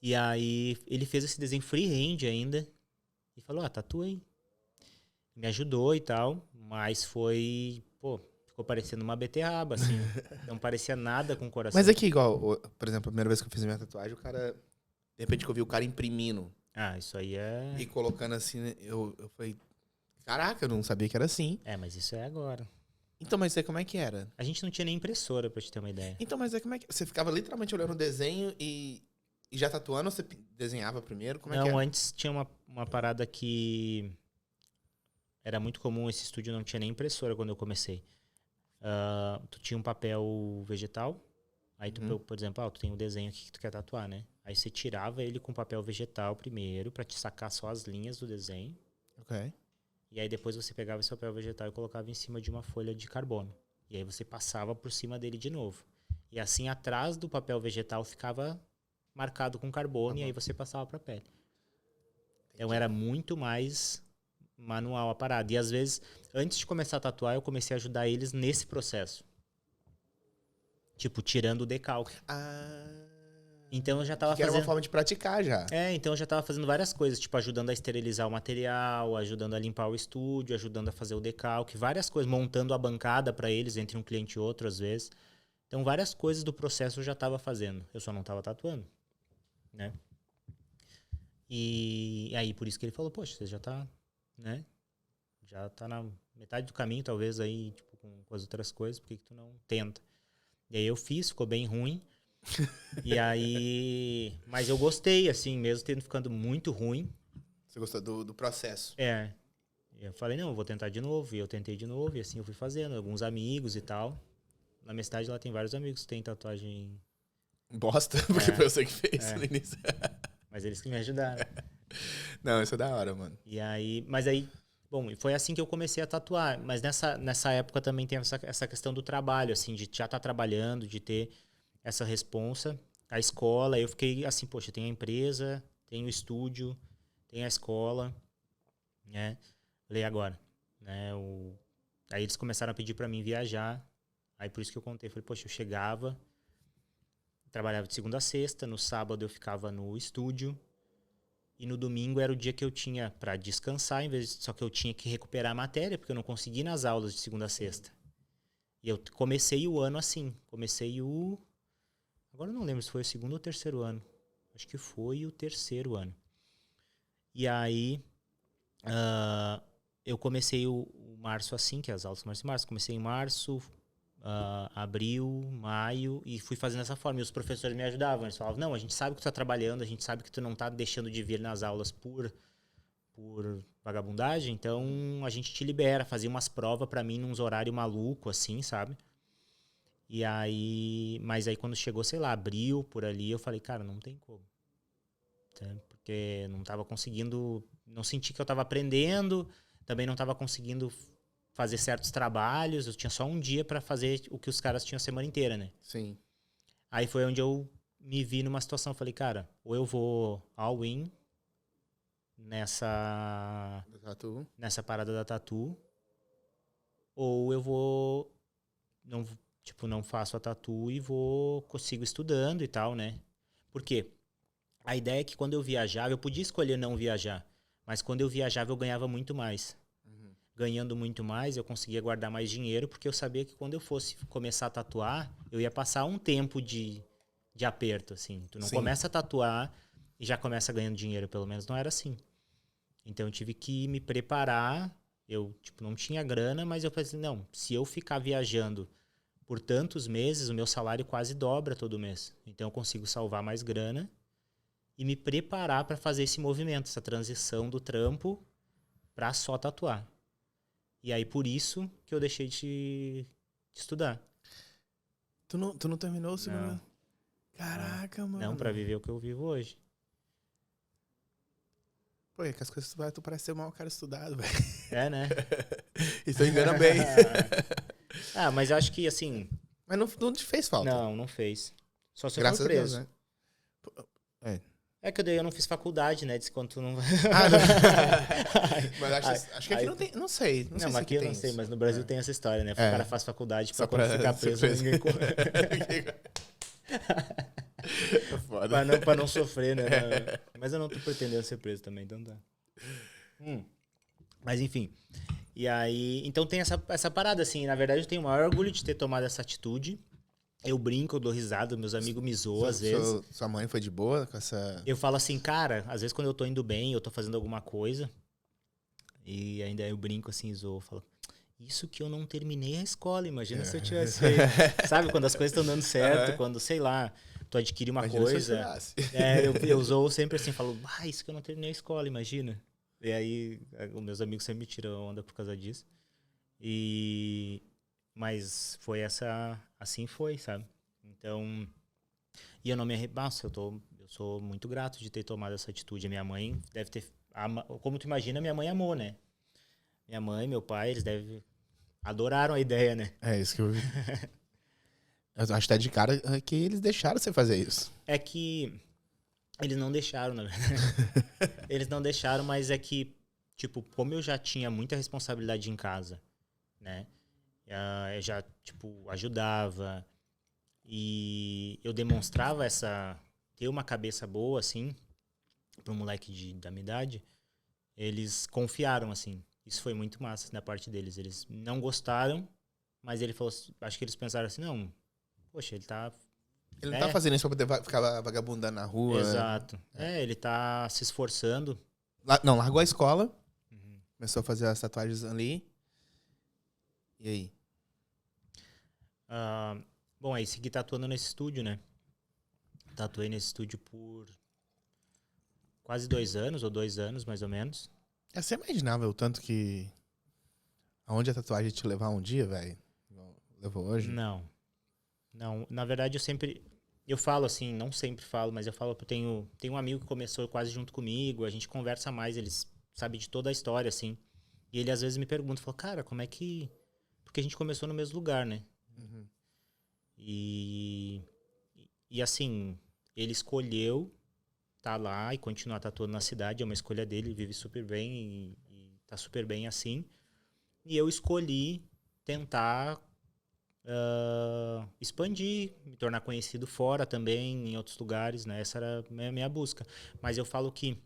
E aí ele fez esse desenho freehand ainda, e falou, tatua aí. Me ajudou e tal, mas foi, ficou parecendo uma beterraba, assim. Não parecia nada com o coração. Mas aqui, igual, por exemplo, a primeira vez que eu fiz a minha tatuagem, o cara... De repente que eu vi o cara imprimindo. Isso aí é... E colocando assim, eu falei... Caraca, eu não sabia que era assim. Mas isso é agora. Então, mas como é que era? A gente não tinha nem impressora, pra te ter uma ideia. Então, mas como é que... Você ficava literalmente olhando o desenho e já tatuando, ou você desenhava primeiro? Como é que Não, era? antes tinha uma parada que era muito comum, esse estúdio não tinha nem impressora quando eu comecei. Tu tinha um papel vegetal, aí tu, por exemplo, tu tem um desenho aqui que tu quer tatuar, né? Aí você tirava ele com papel vegetal primeiro, pra te sacar só as linhas do desenho. Ok. E aí depois você pegava esse papel vegetal e colocava em cima de uma folha de carbono. E aí você passava por cima dele de novo. E assim atrás do papel vegetal ficava marcado com carbono e aí você passava para a pele. Então era muito mais manual a parada. E às vezes, antes de começar a tatuar, eu comecei a ajudar eles nesse processo. Tipo, tirando o decalque. Então eu já tava que era uma forma de praticar já. Então eu já tava fazendo várias coisas, tipo ajudando a esterilizar o material, ajudando a limpar o estúdio, ajudando a fazer o decalque, várias coisas, montando a bancada para eles entre um cliente e outro às vezes. Então várias coisas do processo eu já tava fazendo, eu só não tava tatuando, né? E aí por isso que ele falou, poxa, você já tá, né? Já tá na metade do caminho talvez aí, tipo, com as outras coisas, por que tu não tenta? E aí eu fiz, ficou bem ruim. E aí... Mas eu gostei, assim, mesmo tendo ficando muito ruim. Você gostou do processo? Eu falei, não, eu vou tentar de novo. E eu tentei de novo, e assim eu fui fazendo. Alguns amigos e tal. Na minha cidade lá tem vários amigos que têm tatuagem... Bosta, porque foi você que fez no início. Mas eles que me ajudaram. Não, isso é da hora, mano. E aí... Mas aí... Bom, foi assim que eu comecei a tatuar. Mas nessa época também tem essa questão do trabalho, assim, de já estar trabalhando, de ter... essa responsa, a escola, eu fiquei assim, poxa, tem a empresa, tem o estúdio, tem a escola, né? Falei agora, né? Aí eles começaram a pedir para mim viajar, aí por isso que eu contei, falei, poxa, eu chegava, trabalhava de segunda a sexta, no sábado eu ficava no estúdio, e no domingo era o dia que eu tinha para descansar, só que eu tinha que recuperar a matéria, porque eu não consegui ir nas aulas de segunda a sexta. E eu comecei o ano assim, agora eu não lembro se foi o segundo ou o terceiro ano. Acho que foi o terceiro ano. E aí, eu comecei o março assim, que é as aulas começam em março. Comecei em março, abril, maio, e fui fazendo dessa forma. E os professores me ajudavam. Eles falavam, não, a gente sabe que tu tá trabalhando, a gente sabe que tu não tá deixando de vir nas aulas por vagabundagem, então a gente te libera. Fazia umas provas pra mim, nos horários malucos, assim, sabe? E aí, mas aí quando chegou, sei lá, abril, por ali, eu falei, cara, não tem como. Porque não tava conseguindo, não senti que eu tava aprendendo, também não tava conseguindo fazer certos trabalhos, eu tinha só um dia pra fazer o que os caras tinham a semana inteira, né? Sim. Aí foi onde eu me vi numa situação, falei, cara, ou eu vou all in nessa parada da tatu, ou eu vou, não faço a tatu e sigo estudando e tal, né? Por quê? A ideia é que quando eu viajava, eu podia escolher não viajar, mas quando eu viajava eu ganhava muito mais. Ganhando muito mais, eu conseguia guardar mais dinheiro, porque eu sabia que quando eu fosse começar a tatuar, eu ia passar um tempo de aperto, assim. Tu não começa a tatuar e já começa ganhando dinheiro, pelo menos não era assim. Então eu tive que me preparar, eu não tinha grana, mas eu pensei, não, se eu ficar viajando por tantos meses, o meu salário quase dobra todo mês. Então eu consigo salvar mais grana e me preparar para fazer esse movimento, essa transição do trampo para só tatuar. E aí por isso que eu deixei de estudar. Tu não terminou o segundo ano? Caraca, mano. Não, para viver o que eu vivo hoje. Pô, é que as coisas tu parece ser o maior cara estudado, velho. É, né? Isso engana bem. Mas eu acho que, assim... Mas não te fez falta? Não fez. Só se eu Graças for preso. a Deus, né? É que eu não fiz faculdade, né? Diz quando tu não... Não. Mas acho que aqui não tem... Não sei. Não sei se aqui eu não sei, mas no Brasil tem essa história, né? O cara faz faculdade pra quando ficar preso, ninguém... Foda. pra não sofrer, né? Mas eu não tô pretendendo ser preso também, então tá. Mas enfim. E aí... Então tem essa parada, assim. Na verdade, eu tenho o maior orgulho de ter tomado essa atitude. Eu brinco, eu dou risada, meus amigos me zoam às vezes. Sua mãe foi de boa com essa... Eu falo assim, cara, às vezes quando eu tô indo bem, eu tô fazendo alguma coisa, e ainda eu brinco assim, zoo, falo, isso que eu não terminei a escola, imagina se eu tivesse feito. Sabe, quando as coisas estão dando certo, quando, sei lá, tu adquire uma Imagina coisa. Eu zoo sempre assim, falo, isso que eu não terminei a escola, imagina. E aí, os meus amigos sempre me tiram onda por causa disso. Mas foi assim foi, sabe? Então, e eu não me arrependo, eu sou muito grato de ter tomado essa atitude. A minha mãe deve ter, como tu imagina, minha mãe amou, né? Minha mãe, meu pai, eles adoraram a ideia, né? É isso que eu vi. Eu acho até de cara que eles deixaram você fazer isso. É que eles não deixaram, na verdade. Eles não deixaram, mas é que, tipo, como eu já tinha muita responsabilidade em casa, né? Eu já, tipo, ajudava e eu demonstrava ter uma cabeça boa, assim, para um moleque da minha idade, eles confiaram, assim. Isso foi muito massa da parte deles. Eles não gostaram, mas ele falou, acho que eles pensaram assim, não, poxa, ele tá... Ele não tá fazendo isso pra poder ficar vagabundando na rua. Exato. Ele tá se esforçando. Não, largou a escola, começou a fazer as tatuagens ali. E aí? Bom, aí segui tatuando nesse estúdio, né? Tatuei nesse estúdio por quase 2 anos, ou 2 anos, mais ou menos. Você imaginava o tanto que... Aonde a tatuagem te levar um dia, velho? Levou hoje? Não. Na verdade, eu falo assim, não sempre falo, mas eu falo que tenho um amigo que começou quase junto comigo, a gente conversa mais, ele sabe de toda a história, assim. E ele às vezes me pergunta, fala, cara, como é que... Porque a gente começou no mesmo lugar, né? Uhum. E assim, ele escolheu tá lá e continuar tatuando na cidade, é uma escolha dele, ele vive super bem e tá super bem assim. E eu escolhi tentar expandir, me tornar conhecido fora também, em outros lugares, né? Essa era a minha busca. Mas eu falo que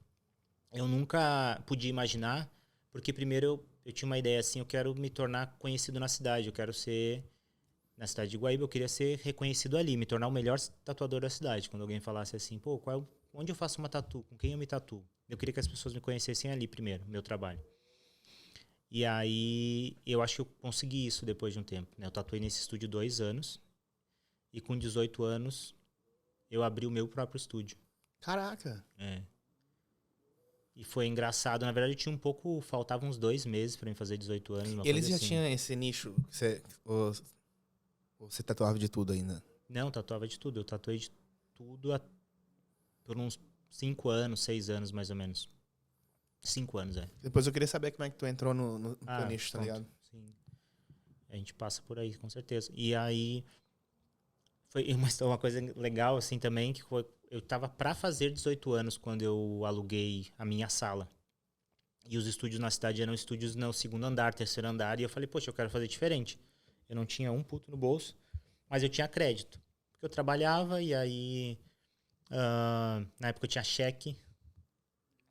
eu nunca podia imaginar, porque primeiro eu tinha uma ideia assim, eu quero me tornar conhecido na cidade, eu quero ser... Na cidade de Guaíba, eu queria ser reconhecido ali, me tornar o melhor tatuador da cidade. Quando alguém falasse assim, pô, onde eu faço uma tatu? Com quem eu me tatuo? Eu queria que as pessoas me conhecessem ali primeiro, meu trabalho. E aí, eu acho que eu consegui isso depois de um tempo, né? Eu tatuei nesse estúdio 2 anos. E com 18 anos, eu abri o meu próprio estúdio. Caraca! E foi engraçado. Na verdade, tinha faltavam uns 2 meses pra mim fazer 18 anos. E eles já tinham esse nicho? Você tatuava de tudo ainda? Não, tatuava de tudo. Eu tatuei de tudo por uns 5 anos, 6 anos, mais ou menos. 5 anos, Depois eu queria saber como é que tu entrou no teu nicho, tá ligado? Sim. A gente passa por aí, com certeza. E aí, foi uma coisa legal, assim, também, que eu tava pra fazer 18 anos quando eu aluguei a minha sala. E os estúdios na cidade eram estúdios no 2º andar, 3º andar, e eu falei, poxa, eu quero fazer diferente. Eu não tinha um puto no bolso, mas eu tinha crédito. Porque eu trabalhava e aí... na época eu tinha cheque,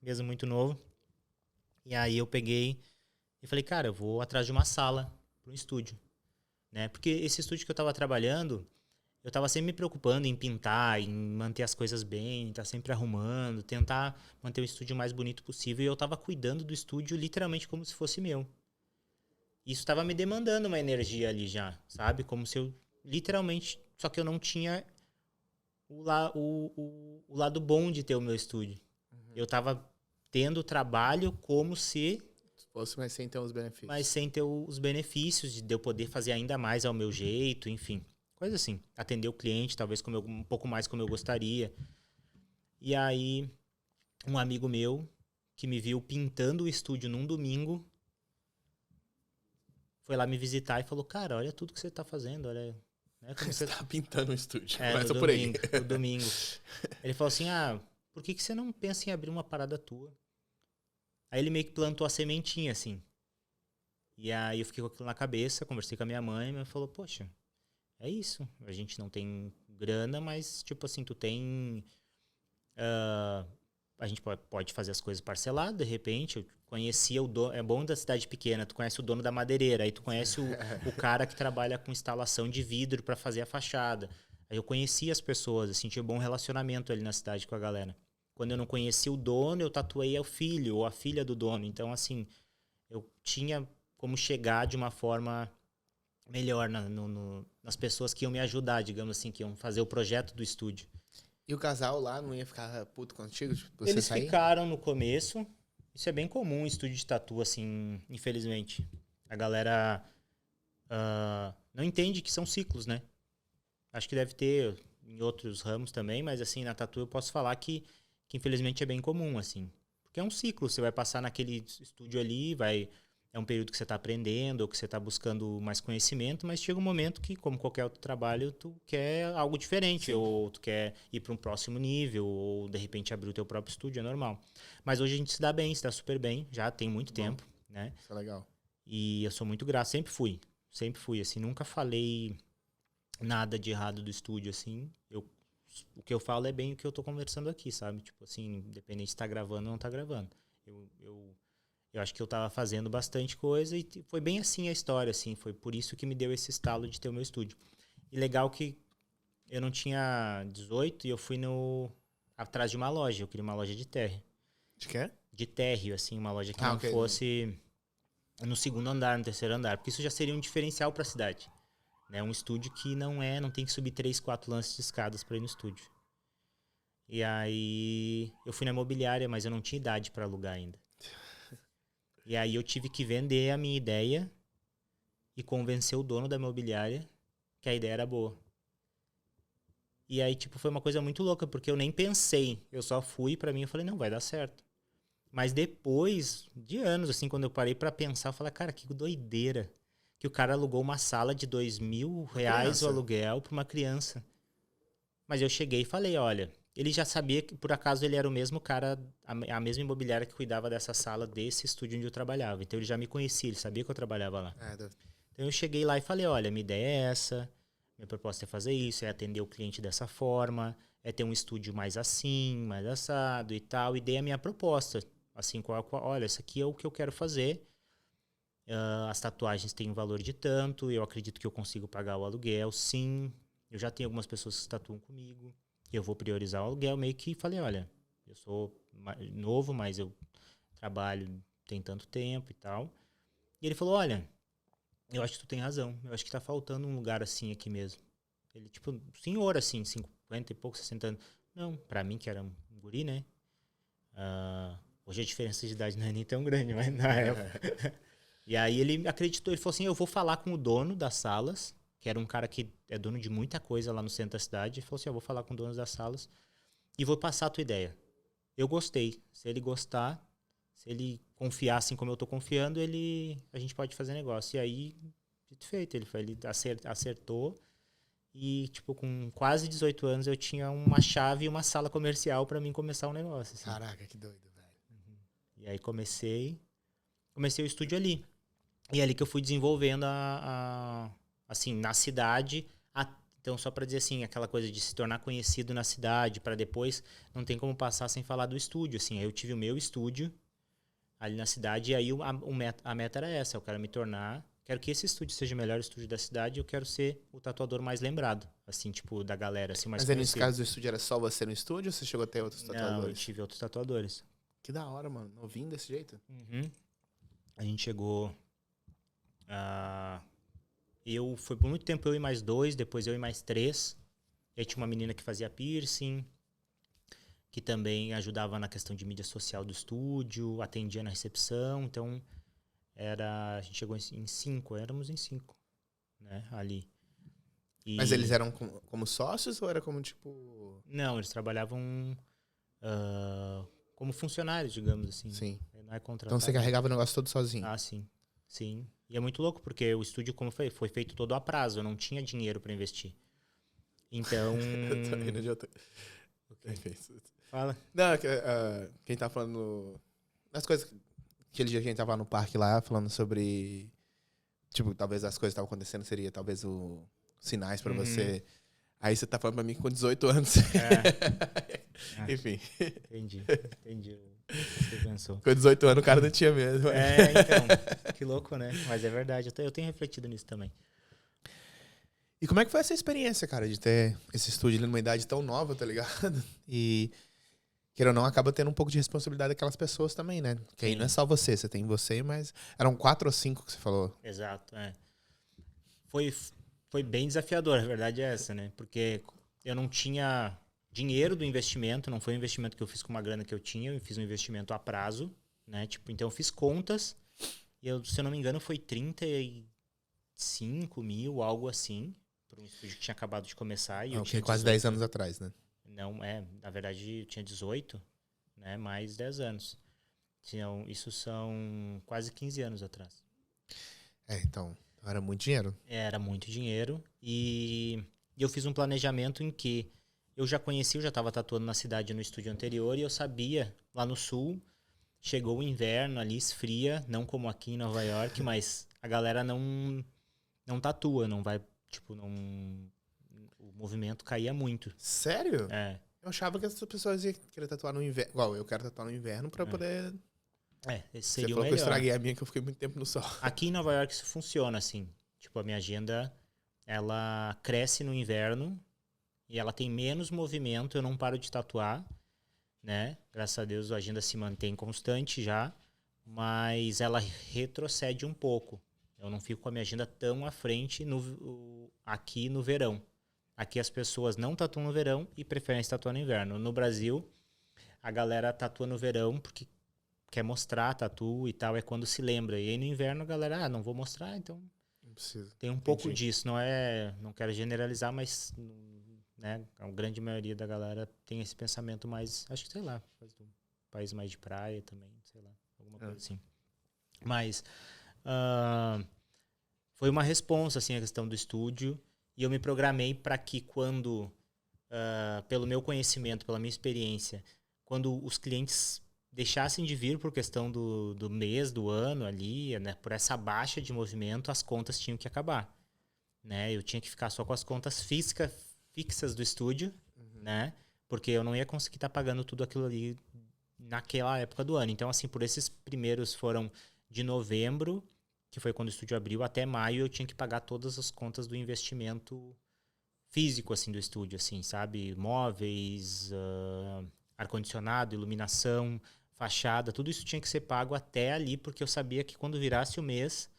mesmo muito novo. E aí eu peguei e falei, cara, eu vou atrás de uma sala para um estúdio. Né? Porque esse estúdio que eu tava trabalhando, eu tava sempre me preocupando em pintar, em manter as coisas bem, estar sempre arrumando, tentar manter o estúdio o mais bonito possível. E eu tava cuidando do estúdio literalmente como se fosse meu. Isso estava me demandando uma energia ali já, sabe? Como se eu literalmente... Só que eu não tinha o lado bom de ter o meu estúdio. Eu tava tendo trabalho como se... Fosse, mas sem ter os benefícios. Mas sem ter os benefícios de eu poder fazer ainda mais ao meu jeito, enfim. Coisa assim. Atender o cliente, talvez um pouco mais como eu gostaria. E aí, um amigo meu, que me viu pintando o estúdio num domingo, foi lá me visitar e falou, cara, olha tudo que você tá fazendo, olha... Né, como você tá pintando um estúdio, começa por aí. No domingo. Ele falou assim, por que você não pensa em abrir uma parada tua? Aí ele meio que plantou a sementinha, assim. E aí eu fiquei com aquilo na cabeça, conversei com a minha mãe, e ela falou, poxa, é isso. A gente não tem grana, mas, tipo assim, tu tem... a gente pode fazer as coisas parceladas, de repente. Eu conhecia o dono... É bom da cidade pequena, tu conhece o dono da madeireira, aí tu conhece o cara que trabalha com instalação de vidro para fazer a fachada. Aí eu conhecia as pessoas, assim, tinha um bom relacionamento ali na cidade com a galera. Quando eu não conhecia o dono, eu tatuei o filho ou a filha do dono. Então, assim, eu tinha como chegar de uma forma melhor nas pessoas que iam me ajudar, digamos assim, que iam fazer o projeto do estúdio. E o casal lá não ia ficar puto contigo? Tipo, você Eles sair? ficaram no começo. Isso é bem comum em estúdio de tatu, assim, infelizmente. A galera não entende que são ciclos, né? Acho que deve ter em outros ramos também, mas assim, na tatu eu posso falar que infelizmente é bem comum, assim. Porque é um ciclo, você vai passar naquele estúdio ali, é um período que você está aprendendo, ou que você está buscando mais conhecimento, mas chega um momento que, como qualquer outro trabalho, tu quer algo diferente, ou tu quer ir para um próximo nível, ou de repente abrir o teu próprio estúdio, é normal. Mas hoje a gente se dá bem, se dá super bem, já tem muito tempo, né? Isso é legal. E eu sou muito grato, sempre fui, assim, nunca falei nada de errado do estúdio, assim. O que eu falo é bem o que eu tô conversando aqui, sabe? Tipo assim, independente se tá gravando ou não tá gravando. Eu acho que eu tava fazendo bastante coisa e foi bem assim a história, assim. Foi por isso que me deu esse estalo de ter o meu estúdio. E legal que eu não tinha 18 e eu fui atrás de uma loja. Eu queria uma loja de térreo. De quê? De térreo, assim, uma loja que não fosse no segundo andar, no terceiro andar. Porque isso já seria um diferencial pra cidade. Né? Um estúdio que não tem que subir 3, 4 lances de escadas para ir no estúdio. E aí eu fui na imobiliária, mas eu não tinha idade para alugar ainda. E aí eu tive que vender a minha ideia e convencer o dono da imobiliária que a ideia era boa. E aí, tipo, foi uma coisa muito louca, porque eu nem pensei. Eu só fui, pra mim, eu falei, não, vai dar certo. Mas depois de anos, assim, quando eu parei pra pensar, eu falei, cara, que doideira. Que o cara alugou uma sala de R$2.000 o aluguel pra uma criança. Mas eu cheguei e falei, olha, ele já sabia que, por acaso, ele era o mesmo cara, a mesma imobiliária que cuidava dessa sala, desse estúdio onde eu trabalhava. Então ele já me conhecia, ele sabia que eu trabalhava lá. Então eu cheguei lá e falei, olha, minha ideia é essa, minha proposta é fazer isso, é atender o cliente dessa forma, é ter um estúdio mais assim, mais assado e tal. E dei a minha proposta, assim, olha, isso aqui é o que eu quero fazer. As tatuagens têm um valor de tanto, eu acredito que eu consigo pagar o aluguel, sim. Eu já tenho algumas pessoas que tatuam comigo, eu vou priorizar o aluguel. Meio que falei, olha, eu sou novo, mas eu trabalho tem tanto tempo e tal. E ele falou, olha, eu acho que tu tem razão, eu acho que tá faltando um lugar assim aqui mesmo. Ele, tipo, senhor assim, 50 e pouco, 60 anos. Não, pra mim que era um guri, né? Hoje a diferença de idade não é nem tão grande, mas na época... E aí ele acreditou, ele falou assim, eu vou falar com o dono das salas, que era um cara que é dono de muita coisa lá no centro da cidade. Ele falou assim, eu vou falar com o dono das salas e vou passar a tua ideia. Eu gostei. Se ele gostar, se ele confiar assim como eu tô confiando, a gente pode fazer negócio. E aí, dito feito, ele acertou. E, tipo, com quase 18 anos, eu tinha uma chave e uma sala comercial para mim começar um negócio. Assim. Caraca, que doido, velho. E aí comecei o estúdio ali. E é ali que eu fui desenvolvendo assim, na cidade. Então, só para dizer assim, aquela coisa de se tornar conhecido na cidade, para depois, não tem como passar sem falar do estúdio. Assim, aí eu tive o meu estúdio ali na cidade, e aí a meta era essa, eu quero me tornar, quero que esse estúdio seja o melhor estúdio da cidade, eu quero ser o tatuador mais lembrado, assim, tipo, da galera, assim, mais conhecido. Mas aí, nesse caso do estúdio, era só você no estúdio ou você chegou a ter outros tatuadores? Não, eu tive outros tatuadores. Que da hora, mano, novinho desse jeito. Uhum. A gente chegou... foi por muito tempo eu e mais 2, depois eu e mais 3. E aí tinha uma menina que fazia piercing, que também ajudava na questão de mídia social do estúdio, atendia na recepção. Então, a gente chegou em 5, éramos em 5, né, ali. Mas eles eram como sócios ou era como, tipo... Não, eles trabalhavam como funcionários, digamos assim. Sim. Não é contratado. Então você carregava o negócio todo sozinho? Ah, sim. Sim. E é muito louco, porque o estúdio, como foi feito todo a prazo, eu não tinha dinheiro para investir. Então... Eu tô rindo de outra... Fala. Não, quem tá falando... As coisas... Aquele dia que a gente tava lá no parque lá, falando sobre... Tipo, talvez as coisas que estavam acontecendo seria talvez sinais pra você. Aí você tá falando pra mim que com 18 anos... Enfim. Entendi o que você pensou. Com 18 anos o cara não tinha mesmo. Então. Que louco, né? Mas é verdade. Eu tenho refletido nisso também. E como é que foi essa experiência, cara, de ter esse estúdio numa idade tão nova, tá ligado? E queira ou não, acaba tendo um pouco de responsabilidade daquelas pessoas também, né? Que aí não é só você, você tem você, mas eram 4 ou 5 que você falou. Exato, Foi bem desafiador, a verdade é essa, né? Porque eu não tinha dinheiro do investimento, não foi um investimento que eu fiz com uma grana que eu tinha, eu fiz um investimento a prazo, né? Tipo, então eu fiz contas e eu, se eu não me engano, foi 35 mil, algo assim, para um estúdio que tinha acabado de começar. E eu tinha Quase 10 anos atrás, né? Não, na verdade eu tinha 18, né? Mais 10 anos. Isso são quase 15 anos atrás. Então, era muito dinheiro. Era muito dinheiro e eu fiz um planejamento em que eu já estava tatuando na cidade no estúdio anterior e eu sabia, lá no sul, chegou o inverno ali, esfria, não como aqui em Nova York, mas a galera não tatua, não vai, tipo, não... O movimento caía muito. Sério? É. Eu achava que as pessoas iam querer tatuar no inverno. Igual, eu quero tatuar no inverno pra poder... Esse Você seria o falou melhor. que eu estraguei a minha, que eu fiquei muito tempo no sol. Aqui em Nova York isso funciona assim. Tipo, a minha agenda, ela cresce no inverno e ela tem menos movimento, eu não paro de tatuar, né? Graças a Deus a agenda se mantém constante já, mas ela retrocede um pouco. Eu não fico com a minha agenda tão à frente aqui no verão. Aqui as pessoas não tatuam no verão e preferem se tatuar no inverno. No Brasil, a galera tatua no verão porque quer mostrar tatu e tal, é quando se lembra. E aí no inverno a galera, não vou mostrar, então Não precisa. tem um pouco disso. Não quero generalizar, mas né, a grande maioria da galera tem esse pensamento mais, acho que sei lá, do país mais de praia também, sei lá, alguma coisa assim. Mas foi uma responsa, assim, a questão do estúdio, e eu me programei para que quando, pelo meu conhecimento, pela minha experiência, quando os clientes deixassem de vir por questão do mês, do ano ali, né, por essa baixa de movimento, as contas tinham que acabar. Né? Eu tinha que ficar só com as contas fixas do estúdio, né? Porque eu não ia conseguir estar pagando tudo aquilo ali naquela época do ano. Então, assim, por esses primeiros foram de novembro, que foi quando o estúdio abriu, até maio eu tinha que pagar todas as contas do investimento físico, assim, do estúdio, assim, sabe? Móveis, ar-condicionado, iluminação, fachada, tudo isso tinha que ser pago até ali, porque eu sabia que quando virasse o mês,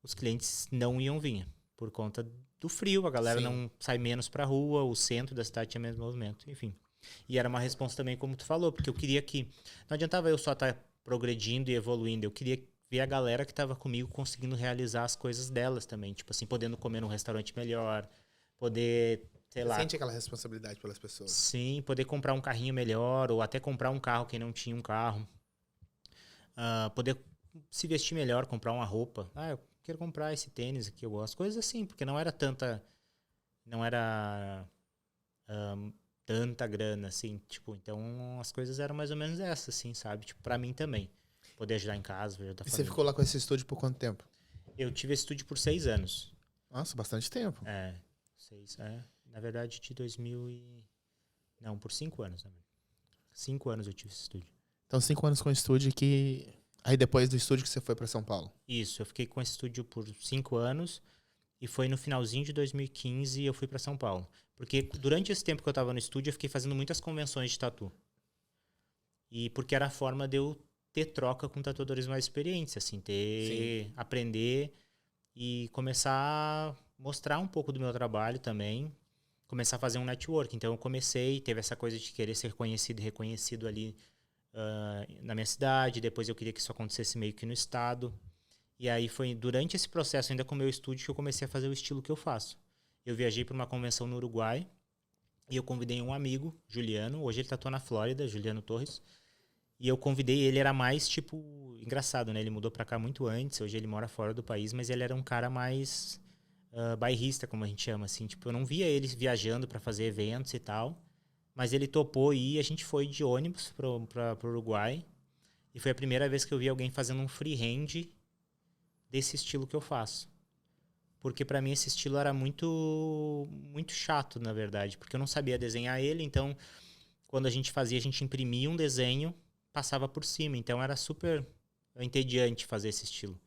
os clientes não iam vir, por conta do frio, a galera não sai menos pra rua, o centro da cidade tinha menos movimento, enfim. E era uma resposta também, como tu falou, porque eu queria que... Não adiantava eu só estar progredindo e evoluindo, eu queria ver a galera que estava comigo conseguindo realizar as coisas delas também, tipo assim, podendo comer num restaurante melhor, poder... Sei lá. Sente aquela responsabilidade pelas pessoas. Sim, poder comprar um carrinho melhor, ou até comprar um carro quem não tinha um carro. Poder se vestir melhor, comprar uma roupa. Eu quero comprar esse tênis aqui, eu gosto. Coisas assim, porque não era tanta grana, assim, tipo, então as coisas eram mais ou menos essas, assim, sabe? Tipo, pra mim também. Poder ajudar em casa, ajudar a família. Você ficou lá com esse estúdio por quanto tempo? Eu tive esse estúdio por 6 anos. Nossa, bastante tempo. 6, na verdade, de 2000 e... Não, por 5 anos, né? 5 anos eu tive esse estúdio. Então, 5 anos com o estúdio que... Aí depois do estúdio que você foi pra São Paulo. Isso, eu fiquei com esse estúdio por 5 anos e foi no finalzinho de 2015 eu fui pra São Paulo. Porque durante esse tempo que eu tava no estúdio, eu fiquei fazendo muitas convenções de tatu. E porque era a forma de eu ter troca com tatuadores mais experientes, assim, aprender e começar a mostrar um pouco do meu trabalho também, começar a fazer um network. Então eu teve essa coisa de querer ser conhecido e reconhecido ali na minha cidade, depois eu queria que isso acontecesse meio que no estado. E aí foi durante esse processo, ainda com o meu estúdio, que eu comecei a fazer o estilo que eu faço. Eu viajei para uma convenção no Uruguai e eu convidei um amigo, Juliano, hoje ele tatua na Flórida, Juliano Torres, e eu convidei ele, era mais, tipo, engraçado, né? Ele mudou pra cá muito antes, hoje ele mora fora do país, mas ele era um cara mais bairrista, como a gente chama, assim. Tipo, eu não via ele viajando pra fazer eventos e tal, mas ele topou e a gente foi de ônibus pro Uruguai, e foi a primeira vez que eu vi alguém fazendo um freehand desse estilo que eu faço. Porque pra mim esse estilo era muito, muito chato, na verdade, porque eu não sabia desenhar ele, então quando a gente fazia, a gente imprimia um desenho, passava por cima, então era super entediante fazer esse estilo,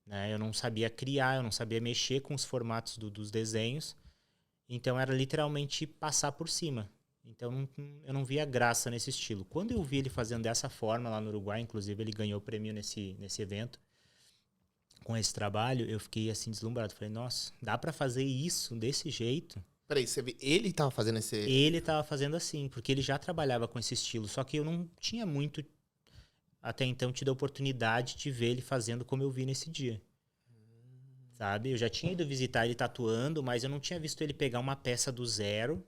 né? Eu não sabia criar, eu não sabia mexer com os formatos dos desenhos, então era literalmente passar por cima. Então eu não via graça nesse estilo. Quando eu vi ele fazendo dessa forma lá no Uruguai, inclusive ele ganhou o prêmio nesse evento, com esse trabalho, eu fiquei assim deslumbrado. Falei, nossa, dá pra fazer isso desse jeito? Peraí, você vê, ele tava fazendo esse... Ele tava fazendo assim, porque ele já trabalhava com esse estilo, só que eu não tinha muito, até então, tido a oportunidade de ver ele fazendo como eu vi nesse dia. Sabe? Eu já tinha ido visitar ele tatuando, mas eu não tinha visto ele pegar uma peça do zero,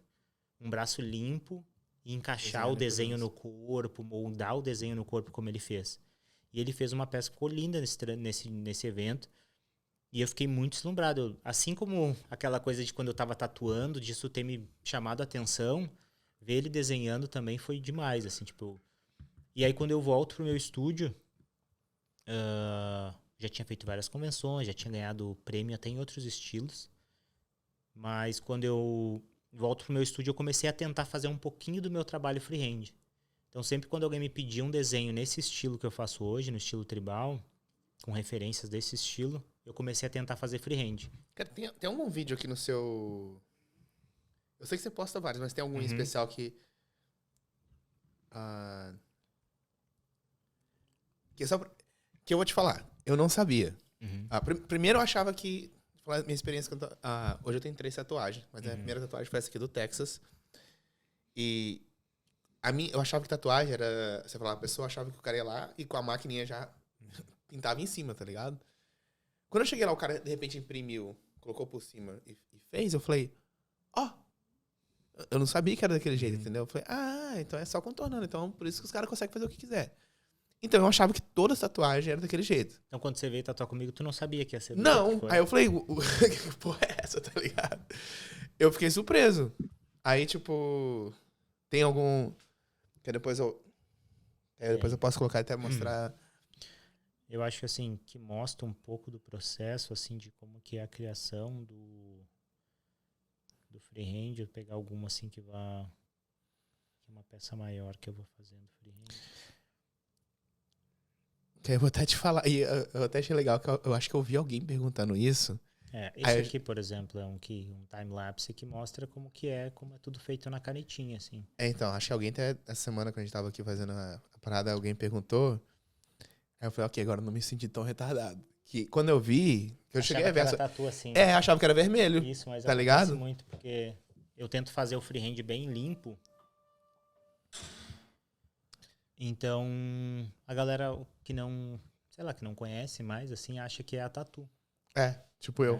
um braço limpo, e encaixar o desenho no corpo, moldar o desenho no corpo como ele fez. E ele fez uma peça que ficou linda nesse evento. E eu fiquei muito deslumbrado. Assim como aquela coisa de quando eu tava tatuando, disso ter me chamado a atenção, ver ele desenhando também foi demais, assim, tipo... E aí quando eu volto pro meu estúdio, já tinha feito várias convenções, já tinha ganhado prêmio até em outros estilos. Mas quando eu volto pro meu estúdio, eu comecei a tentar fazer um pouquinho do meu trabalho freehand. Então sempre quando alguém me pedia um desenho nesse estilo que eu faço hoje, no estilo tribal, com referências desse estilo, eu comecei a tentar fazer freehand. Cara, tem algum vídeo aqui no seu... Eu sei que você posta vários, mas tem algum em especial que... que eu vou te falar. Eu não sabia. Primeiro eu achava que... Minha experiência... hoje eu tenho 3 tatuagens, mas a primeira tatuagem foi essa aqui do Texas. E... eu achava que tatuagem era... Você falava, a pessoa achava que o cara ia lá e com a maquininha já pintava em cima, tá ligado? Quando eu cheguei lá, o cara de repente imprimiu, colocou por cima e fez, eu falei, eu não sabia que era daquele jeito, entendeu? Eu falei, então é só contornando, então por isso que os caras conseguem fazer o que quiser. Então eu achava que toda tatuagem era daquele jeito. Então quando você veio tatuar comigo, tu não sabia que ia ser... Não, aí eu falei, que porra é essa, tá ligado? Eu fiquei surpreso. Aí, tipo, tem algum... Que depois eu posso colocar e até mostrar... Eu acho que assim, que mostra um pouco do processo, assim, de como que é a criação do freehand. Eu vou pegar alguma assim que é uma peça maior que eu vou fazendo freehand. Que eu vou até te falar, e eu até achei legal, que eu acho que eu ouvi alguém perguntando isso. Esse aqui, por exemplo, é um time-lapse que mostra como é tudo feito na canetinha, assim. Então, acho que alguém até essa semana, quando a gente tava aqui fazendo a parada, alguém perguntou. Aí eu falei, ok, agora eu não me senti tão retardado. Que quando eu vi, que eu cheguei a ver... Tatu, assim, achava que era vermelho. Isso, mas tá ligado? Muito, porque eu tento fazer o freehand bem limpo. Então, a galera que não, sei lá, que não conhece mais, assim, acha que é a tatu. Tipo eu.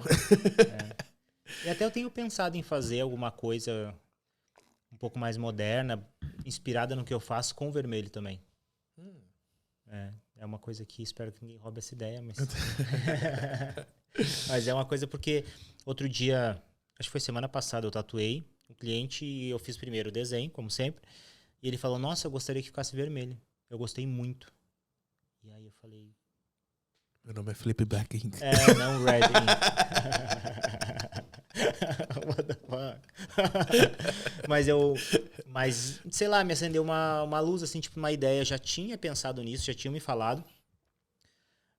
E até eu tenho pensado em fazer alguma coisa um pouco mais moderna, inspirada no que eu faço com vermelho também. É uma coisa que espero que ninguém roube essa ideia, mas... mas é uma coisa porque outro dia, acho que foi semana passada, eu tatuei um cliente e eu fiz primeiro o desenho, como sempre, e ele falou, nossa, eu gostaria que ficasse vermelho. Eu gostei muito. E aí eu falei... Meu nome é Flip Black Ink. Não Red Ink. What the fuck? Mas, sei lá, me acendeu uma luz, assim, tipo, uma ideia. Eu já tinha pensado nisso, já tinha me falado.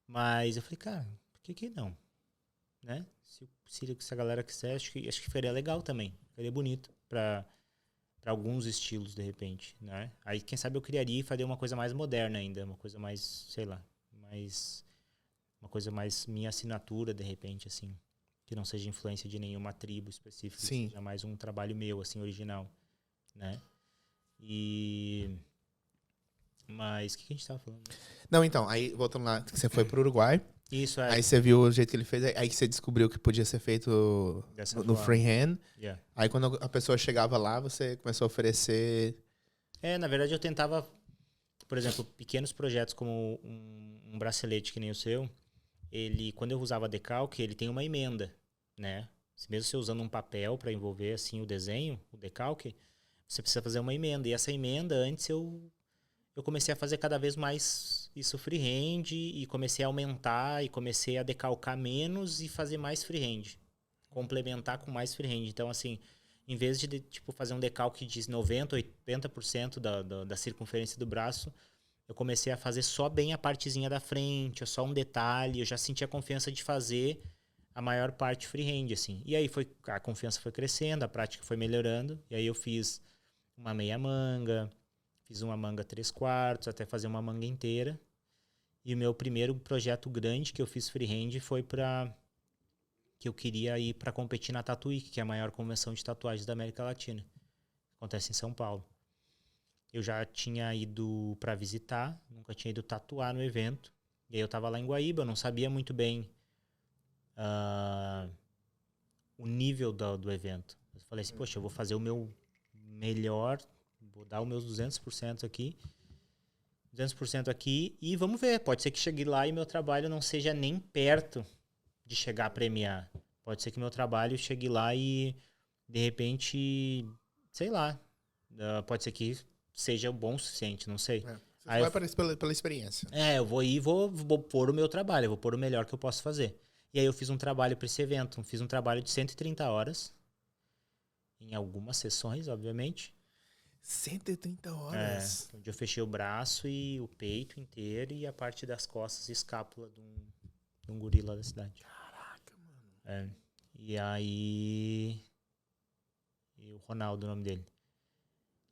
Mas eu falei, cara, por que não? Né? Se a galera quiser, acho que ficaria legal também. Ficaria bonito pra alguns estilos, de repente, né? Aí, quem sabe eu criaria e faria uma coisa mais moderna ainda. Uma coisa mais, sei lá, uma coisa mais minha assinatura, de repente, assim. Que não seja influência de nenhuma tribo específica. Sim. Seja mais um trabalho meu, assim, original. Né? Mas o que a gente tava falando? Não, então, aí voltando lá, que você foi pro Uruguai. Isso, Aí você viu o jeito que ele fez, aí que você descobriu que podia ser feito no freehand. Yeah. Aí quando a pessoa chegava lá, você começou a oferecer... Na verdade eu tentava, por exemplo, pequenos projetos como um bracelete que nem o seu, quando eu usava decalque, ele tem uma emenda, né? Mesmo você usando um papel para envolver assim o desenho, o decalque, você precisa fazer uma emenda. E essa emenda, antes eu comecei a fazer cada vez mais isso freehand e comecei a aumentar e comecei a decalcar menos e fazer mais freehand. Complementar com mais freehand. Então, assim, em vez de tipo, fazer um decalque de 90%, 80% da circunferência do braço, eu comecei a fazer só bem a partezinha da frente, só um detalhe. Eu já senti a confiança de fazer a maior parte freehand, assim. E aí a confiança foi crescendo, a prática foi melhorando. E aí eu fiz uma meia manga, fiz uma manga 3/4, até fazer uma manga inteira. E o meu primeiro projeto grande que eu fiz freehand foi que eu queria ir para competir na Tattoo Week, que é a maior convenção de tatuagens da América Latina. Acontece em São Paulo. Eu já tinha ido para visitar, nunca tinha ido tatuar no evento. E aí eu tava lá em Guaíba, eu não sabia muito bem o nível do evento. Eu falei assim, poxa, eu vou fazer o meu melhor, vou dar os meus 200% aqui. 200% aqui e vamos ver. Pode ser que chegue lá e meu trabalho não seja nem perto de chegar a premiar. Pode ser que meu trabalho chegue lá e, de repente, sei lá, pode ser que seja bom o suficiente, não sei. Você vai aparecer pela experiência. Eu vou ir e vou pôr o meu trabalho, eu vou pôr o melhor que eu posso fazer. E aí eu fiz um trabalho para esse evento, fiz um trabalho de 130 horas, em algumas sessões, obviamente. 130 horas? Onde eu fechei o braço e o peito inteiro e a parte das costas e escápula de um guri lá da cidade. Caraca, mano. E aí... E o Ronaldo, o nome dele.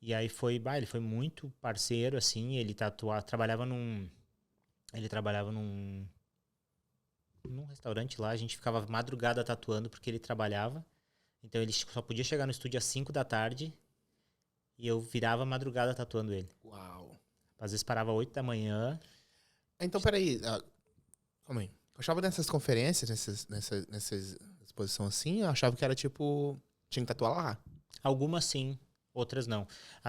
E aí ele foi muito parceiro, assim, ele trabalhava num restaurante lá, a gente ficava madrugada tatuando porque ele trabalhava. Então ele só podia chegar no estúdio às 5 da tarde e eu virava madrugada tatuando ele. Uau. Às vezes parava 8 da manhã. Então, peraí. Calma aí. Eu achava nessas conferências, nessas exposições assim, eu achava que era tipo... Tinha que tatuar lá. Algumas sim, outras não.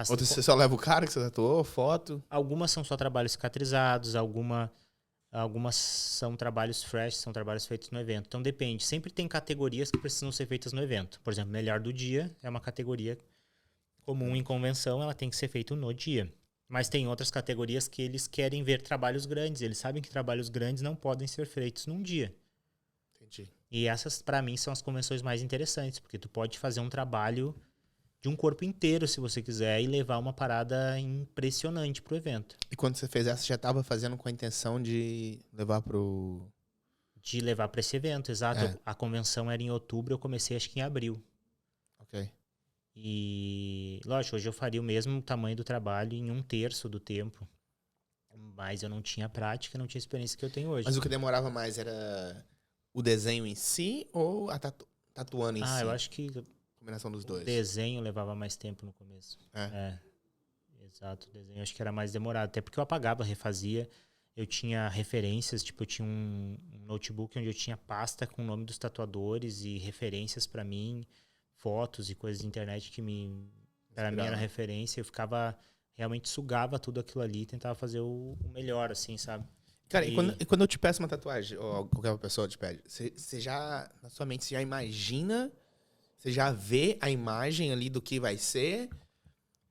Outras você só leva o cara que você tatuou, foto. Algumas são só trabalhos cicatrizados, algumas são trabalhos fresh, são trabalhos feitos no evento. Então depende. Sempre tem categorias que precisam ser feitas no evento. Por exemplo, melhor do dia é uma categoria comum em convenção, ela tem que ser feita no dia. Mas tem outras categorias que eles querem ver trabalhos grandes. Eles sabem que trabalhos grandes não podem ser feitos num dia. Entendi. E essas, para mim, são as convenções mais interessantes, porque tu pode fazer um trabalho de um corpo inteiro, se você quiser, e levar uma parada impressionante pro evento. E quando você fez essa, já estava fazendo com a intenção de levar pro... De levar para esse evento, exato. A convenção era em outubro, eu comecei acho que em abril. Ok. E, lógico, hoje eu faria o mesmo tamanho do trabalho em 1/3 do tempo. Mas eu não tinha prática, não tinha experiência que eu tenho hoje. Mas o que demorava mais era o desenho em si ou a tatuando em si? Eu acho que Combinação dos dois. o desenho levava mais tempo no começo. Exato, o desenho acho que era mais demorado. Até porque eu apagava, refazia. Eu tinha referências, tipo, eu tinha um notebook onde eu tinha pasta com o nome dos tatuadores e referências pra mim, fotos e coisas de internet que para mim era referência. Eu ficava, realmente sugava tudo aquilo ali e tentava fazer o melhor, assim, sabe? Cara, e quando eu te peço uma tatuagem, ou qualquer pessoa te pede, você já, na sua mente, você já imagina, você já vê a imagem ali do que vai ser?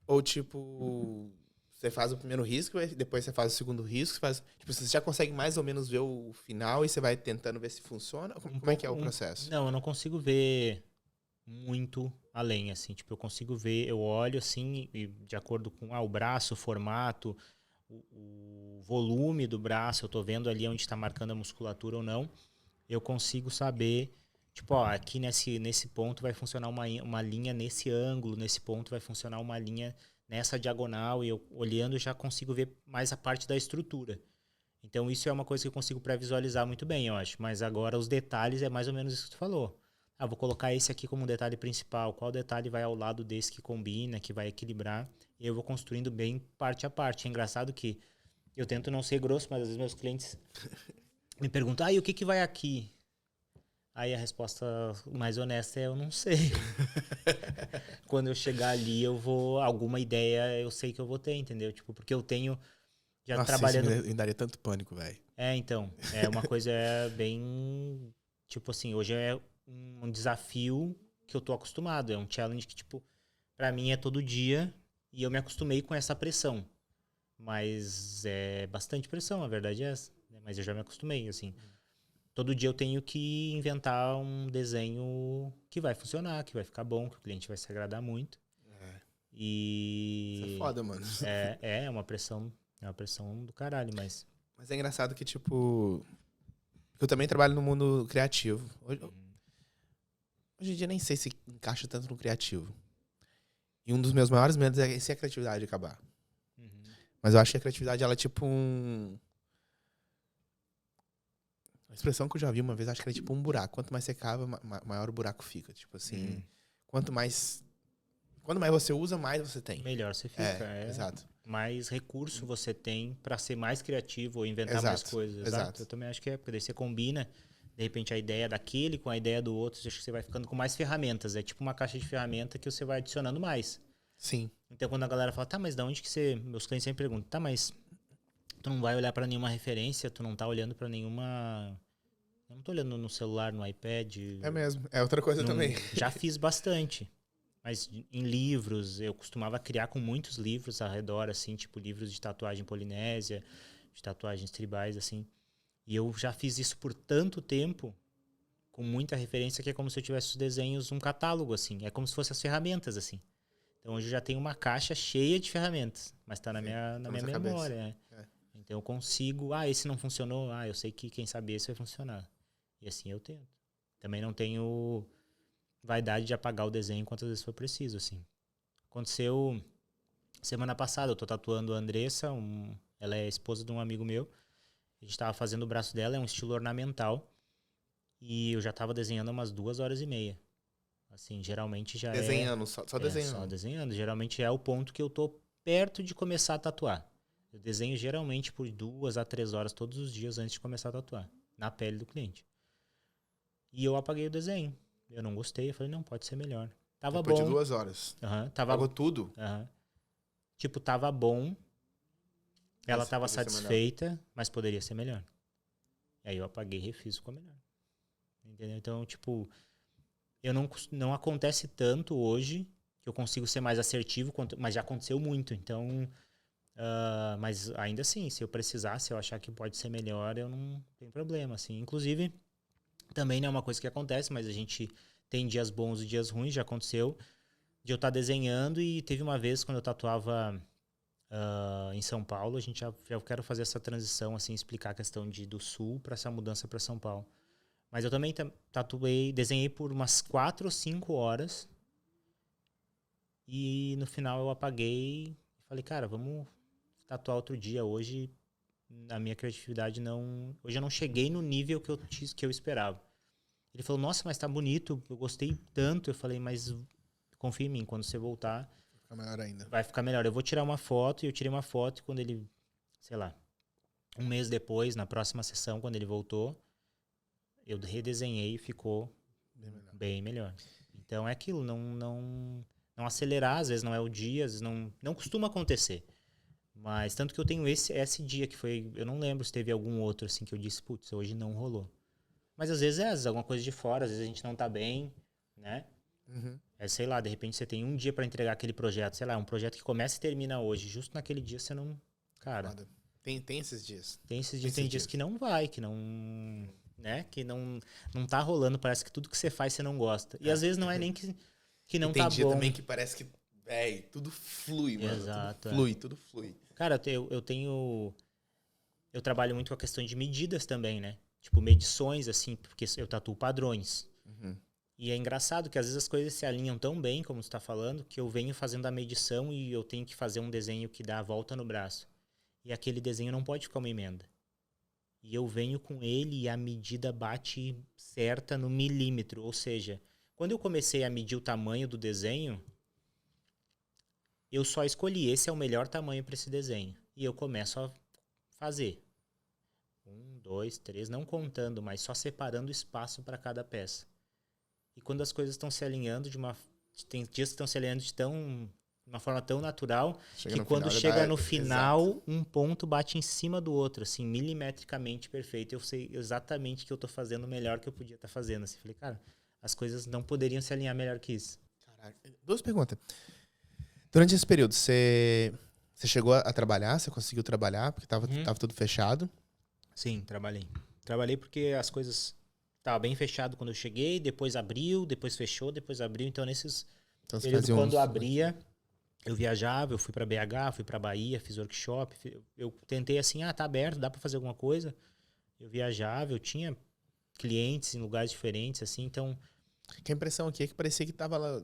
Ou, tipo, você faz o primeiro risco, depois você faz o segundo risco, você já consegue mais ou menos ver o final e você vai tentando ver se funciona? Como é que é o processo? Não, eu não consigo ver muito além, assim. Tipo, eu consigo ver, eu olho, assim, e de acordo com o braço, o formato, o volume do braço, eu tô vendo ali onde está marcando a musculatura ou não, eu consigo saber, tipo, aqui nesse ponto vai funcionar uma linha nesse ângulo, nesse ponto vai funcionar uma linha nessa diagonal, e eu olhando já consigo ver mais a parte da estrutura. Então isso é uma coisa que eu consigo pré-visualizar muito bem, eu acho. Mas agora os detalhes é mais ou menos isso que tu falou. Vou colocar esse aqui como um detalhe principal. Qual detalhe vai ao lado desse que combina, que vai equilibrar? E eu vou construindo bem parte a parte. É engraçado que eu tento não ser grosso, mas às vezes meus clientes me perguntam, e o que vai aqui? Aí a resposta mais honesta é, eu não sei. Quando eu chegar ali, alguma ideia eu sei que eu vou ter, entendeu? Tipo, porque eu tenho, já trabalhando... Isso me daria tanto pânico, velho. Então, é uma coisa bem, tipo assim, hoje é um desafio que eu tô acostumado, é um challenge que, tipo, pra mim é todo dia e eu me acostumei com essa pressão. Mas é bastante pressão, a verdade é essa. Mas eu já me acostumei, assim. Todo dia eu tenho que inventar um desenho que vai funcionar, que vai ficar bom, que o cliente vai se agradar muito. Isso é foda, mano. É uma pressão do caralho, mas... Mas é engraçado que, tipo... Eu também trabalho no mundo criativo. Hoje em dia nem sei se encaixa tanto no criativo. E um dos meus maiores medos é se a criatividade acabar. Uhum. Mas eu acho que a criatividade, ela é tipo um... A expressão que eu já vi uma vez, acho que ela é tipo um buraco. Quanto mais você cava, maior o buraco fica. Tipo assim, quanto mais você usa, mais você tem. Melhor você fica. Exato. Mais recurso você tem para ser mais criativo ou inventar mais coisas. Exato. Eu também acho que porque daí você combina, de repente, a ideia daquele com a ideia do outro. Acho que você vai ficando com mais ferramentas. É tipo uma caixa de ferramentas que você vai adicionando mais. Sim. Então, quando a galera fala, tá, mas da onde que você... Meus clientes sempre perguntam, tá, mas tu não vai olhar para nenhuma referência, tu não tá olhando para nenhuma... Eu não tô olhando no celular, no iPad. É mesmo. É outra coisa também. Já fiz bastante. Mas em livros, eu costumava criar com muitos livros ao redor, assim, tipo livros de tatuagem polinésia, de tatuagens tribais, assim. E eu já fiz isso por tanto tempo, com muita referência, que é como se eu tivesse os desenhos, um catálogo, assim. É como se fossem as ferramentas, assim. Então hoje eu já tenho uma caixa cheia de ferramentas, mas está na minha memória. Então eu consigo, esse não funcionou, eu sei que quem sabe esse vai funcionar. E assim eu tento. Também não tenho vaidade de apagar o desenho quantas vezes for preciso, assim. Aconteceu semana passada, eu tô tatuando a Andressa, ela é esposa de um amigo meu. A gente tava fazendo o braço dela, é um estilo ornamental. E eu já tava desenhando umas 2h30. Assim, geralmente já desenhando, só desenhando. Só desenhando. Geralmente é o ponto que eu tô perto de começar a tatuar. Eu desenho geralmente por 2 a 3 horas todos os dias antes de começar a tatuar. Na pele do cliente. E eu apaguei o desenho. Eu não gostei. Eu falei, não, pode ser melhor. Tava Depois bom. de 2 horas. Apagou tudo? Tipo, tava bom. Ela tava satisfeita, mas poderia ser melhor. E aí eu apaguei e refiz ficou melhor. Entendeu? Então, tipo... não acontece tanto hoje que eu consigo ser mais assertivo, mas já aconteceu muito. Então, mas ainda assim, se eu precisar, se eu achar que pode ser melhor, eu não tenho problema. Assim. Inclusive, também não é uma coisa que acontece, mas a gente tem dias bons e dias ruins, já aconteceu, de eu estar desenhando e teve uma vez quando eu tatuava em São Paulo, a gente já quero fazer essa transição, assim, explicar a questão do Sul para essa mudança para São Paulo. Mas eu também desenhei por umas 4 ou 5 horas. E no final eu apaguei e falei, cara, vamos tatuar outro dia. Hoje a minha criatividade não... Hoje eu não cheguei no nível que eu esperava. Ele falou, nossa, mas tá bonito, eu gostei tanto. Eu falei, mas confia em mim, quando você voltar... Vai ficar melhor ainda. Vai ficar melhor. Eu vou tirar uma foto, e eu tirei uma foto e quando ele, sei lá, um mês depois, na próxima sessão, quando ele voltou, eu redesenhei e ficou bem melhor. Então é aquilo, não acelerar, às vezes não é o dia, às vezes não costuma acontecer. Mas tanto que eu tenho esse dia que foi, eu não lembro se teve algum outro assim que eu disse, putz, hoje não rolou. Mas às vezes alguma coisa de fora, às vezes a gente não tá bem, né? Sei lá, de repente você tem um dia pra entregar aquele projeto, sei lá, um projeto que começa e termina hoje, justo naquele dia você não, cara... Tem esses dias. Tem dias que não vai, que não... né? Que não tá rolando, parece que tudo que você faz você não gosta. E às vezes não é nem que não tá bom. Tem dia também que parece que, tudo flui, mano. Exato. Tudo flui. Cara, eu trabalho muito com a questão de medidas também, né? Tipo, medições, assim, porque eu tatuo padrões. E é engraçado que às vezes as coisas se alinham tão bem, como você tá falando, que eu venho fazendo a medição e eu tenho que fazer um desenho que dá a volta no braço. E aquele desenho não pode ficar uma emenda. E eu venho com ele e a medida bate certa no milímetro. Ou seja, quando eu comecei a medir o tamanho do desenho, eu só escolhi, esse é o melhor tamanho para esse desenho. E eu começo a fazer. 1, 2, 3, não contando, mas só separando espaço para cada peça. E quando as coisas estão se alinhando tem dias que estão se alinhando de uma forma tão natural que quando chega no final, um ponto bate em cima do outro, assim, milimetricamente perfeito. Eu sei exatamente que eu tô fazendo o melhor que eu podia estar fazendo. Assim, falei, cara, as coisas não poderiam se alinhar melhor que isso. Caraca. 2 perguntas. Durante esse período, você chegou a trabalhar? Você conseguiu trabalhar? Porque tava tudo fechado? Sim, trabalhei. Trabalhei porque as coisas estavam bem fechado quando eu cheguei, depois abriu, depois fechou, depois abriu. Então, nesses períodos, quando abria... Eu viajava, eu fui para BH, fui para Bahia, fiz workshop. Eu tentei assim, tá aberto, dá para fazer alguma coisa. Eu viajava, eu tinha clientes em lugares diferentes, assim, então... Que a impressão aqui é que parecia que tava lá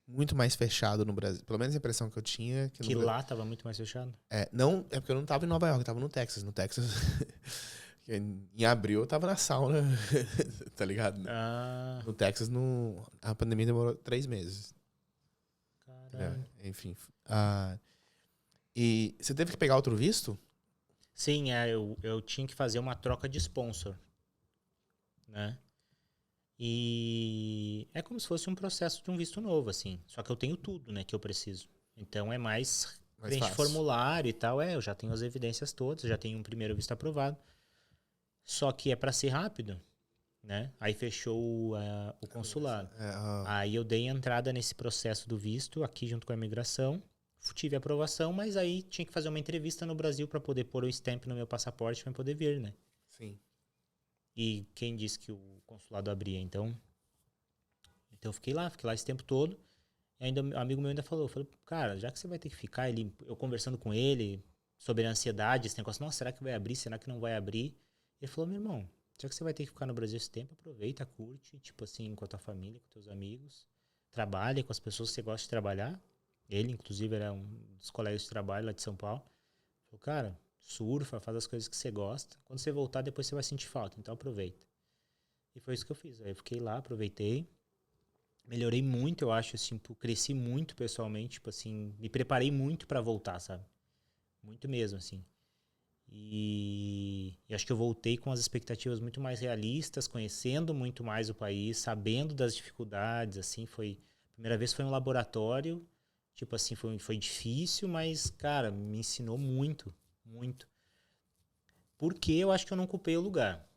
muito mais fechado no Brasil. Pelo menos a impressão que eu tinha. Que lá tava muito mais fechado? Não, é porque eu não tava em Nova York, eu tava no Texas. No Texas, em abril eu tava na sauna, tá ligado? Ah, No Texas, a pandemia demorou 3 meses. caralho. Enfim. E você teve que pegar outro visto? Sim, eu tinha que fazer uma troca de sponsor, né? E é como se fosse um processo de um visto novo, assim. Só que eu tenho tudo, né, que eu preciso. Então é mais preenche fácil. formulário e tal. Eu já tenho as evidências todas, já tenho um primeiro visto aprovado. Só que é para ser rápido, né? Aí fechou o consulado. Aí eu dei entrada nesse processo do visto aqui junto com a imigração. Tive aprovação, mas aí tinha que fazer uma entrevista no Brasil para poder pôr o stamp no meu passaporte para poder vir, né? Sim. E quem disse que o consulado abria, então eu fiquei lá esse tempo todo. E ainda um amigo meu ainda falou, cara, já que você vai ter que ficar, eu conversando com ele sobre a ansiedade, esse negócio, nossa, será que vai abrir? Será que não vai abrir? Ele falou, meu irmão, já que você vai ter que ficar no Brasil esse tempo, aproveita, curte, tipo assim, com a tua família, com teus amigos, trabalha com as pessoas que você gosta de trabalhar. Ele, inclusive, era um dos colegas de trabalho lá de São Paulo. Falou, cara, surfa, faz as coisas que você gosta. Quando você voltar, depois você vai sentir falta, então aproveita. E foi isso que eu fiz. Aí eu fiquei lá, aproveitei. Melhorei muito, eu acho, assim, cresci muito pessoalmente, tipo assim, me preparei muito pra voltar, sabe? Muito mesmo, assim. E acho que eu voltei com as expectativas muito mais realistas, conhecendo muito mais o país, sabendo das dificuldades, assim, a primeira vez foi um laboratório, tipo assim, foi difícil, mas, cara, me ensinou muito, muito. Porque eu acho que eu não culpei o lugar,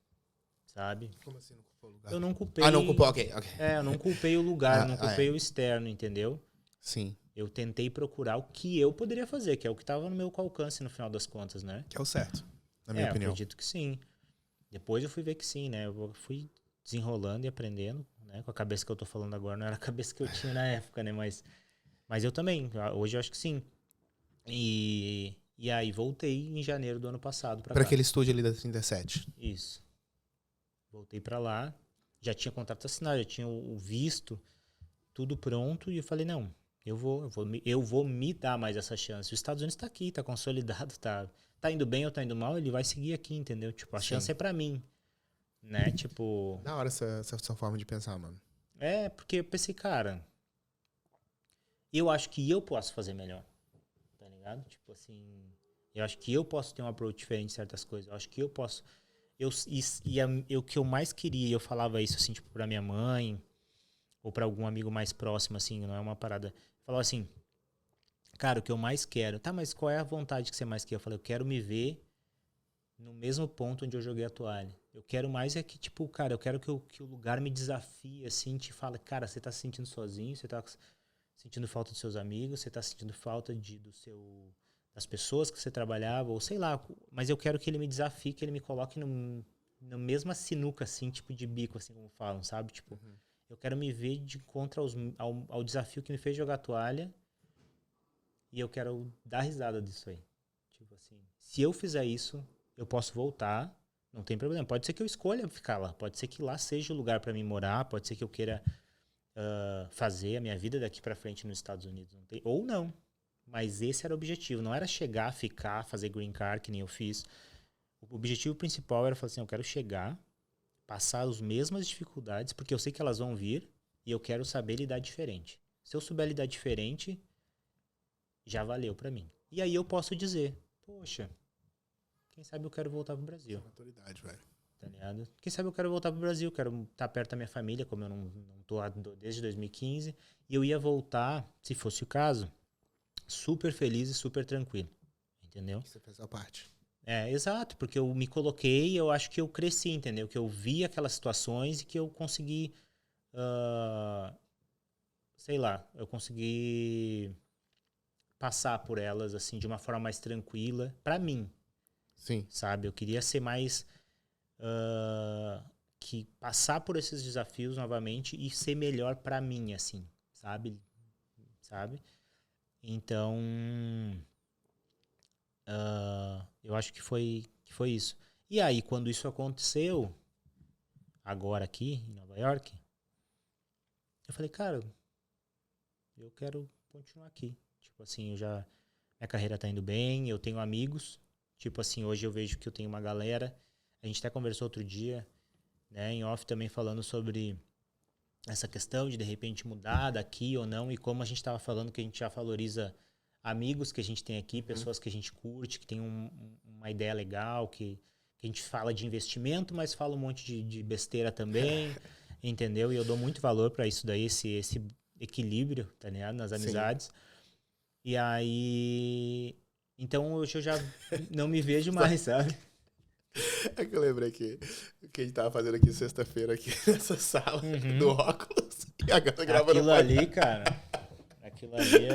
sabe? Como assim não culpou o lugar? Eu não culpei... não culpou, ok. eu não culpei o lugar, não culpei o externo, entendeu? Sim. Eu tentei procurar o que eu poderia fazer, que é o que estava no meu alcance no final das contas, né? Que é o certo, na minha opinião. Acredito que sim. Depois eu fui ver que sim, né? Eu fui desenrolando e aprendendo, né? Com a cabeça que eu tô falando agora, não era a cabeça que eu tinha na época, né? Mas eu também, hoje eu acho que sim. E aí voltei em janeiro do ano passado pra cá. Pra aquele estúdio ali da 37. Isso. Voltei pra lá, já tinha contrato assinado, já tinha o visto, tudo pronto, e eu falei, não, eu vou me dar mais essa chance. Os Estados Unidos tá aqui, tá consolidado, tá indo bem ou tá indo mal, ele vai seguir aqui, entendeu? Tipo, a chance é pra mim, né? Tipo... Da hora essa sua forma de pensar, mano. porque eu pensei, cara, eu acho que eu posso fazer melhor, tá ligado? Tipo assim, eu acho que eu posso ter um approach diferente em certas coisas, eu acho que eu posso... o que eu mais queria, eu falava isso, assim, tipo, pra minha mãe, ou pra algum amigo mais próximo, assim, não é uma parada... Eu falava assim, cara, o que eu mais quero... Tá, mas qual é a vontade que você mais quer? Eu falei, eu quero me ver no mesmo ponto onde eu joguei a toalha. Eu quero mais é que, tipo, cara, eu quero que o lugar me desafie, assim, te fala, cara, você tá se sentindo sozinho, você tá sentindo falta dos seus amigos, você tá sentindo falta das pessoas que você trabalhava, ou sei lá, mas eu quero que ele me desafie, que ele me coloque na mesma sinuca, assim, tipo de bico, assim, como falam, sabe? Tipo, eu quero me ver de contra ao desafio que me fez jogar a toalha, e eu quero dar risada disso aí. Tipo assim, se eu fizer isso, eu posso voltar, não tem problema. Pode ser que eu escolha ficar lá, pode ser que lá seja o lugar para mim morar, pode ser que eu queira fazer a minha vida daqui para frente nos Estados Unidos. Ou não. Mas esse era o objetivo, não era chegar, ficar, fazer green card, que nem eu fiz. O objetivo principal era falar assim, eu quero chegar, passar as mesmas dificuldades, porque eu sei que elas vão vir, e eu quero saber lidar diferente. Se eu souber lidar diferente, já valeu para mim. E aí eu posso dizer, poxa, quem sabe eu quero voltar pro Brasil. Maturidade, velho. Tá ligado? Quem sabe eu quero voltar pro Brasil, quero estar perto da minha família, como eu não tô desde 2015. E eu ia voltar, se fosse o caso, super feliz e super tranquilo. Entendeu? Você fez a parte. Exato, porque eu me coloquei e eu acho que eu cresci, entendeu? Que eu vi aquelas situações e que eu consegui, sei lá, eu consegui passar por elas, assim, de uma forma mais tranquila, pra mim. Sim. Sabe? Eu queria ser mais... que passar por esses desafios novamente e ser melhor pra mim, assim, sabe? Então, eu acho que foi isso. E aí, quando isso aconteceu, agora aqui, em Nova York, eu falei, cara, eu quero continuar aqui. Tipo assim, minha carreira tá indo bem, eu tenho amigos. Tipo assim, hoje eu vejo que eu tenho uma galera. A gente até conversou outro dia, né, em off também falando sobre essa questão de repente mudar daqui ou não, e como a gente estava falando que a gente já valoriza amigos que a gente tem aqui, pessoas que a gente curte, que tem uma ideia legal, que a gente fala de investimento, mas fala um monte de besteira também, entendeu? E eu dou muito valor para isso daí, esse equilíbrio, tá ligado? Nas amizades. Sim. E aí... Então hoje eu já não me vejo mais, sabe? É que eu lembrei que o que a gente tava fazendo aqui sexta-feira, aqui nessa sala do óculos. E agora gravando aquilo ali, cara. Aquilo ali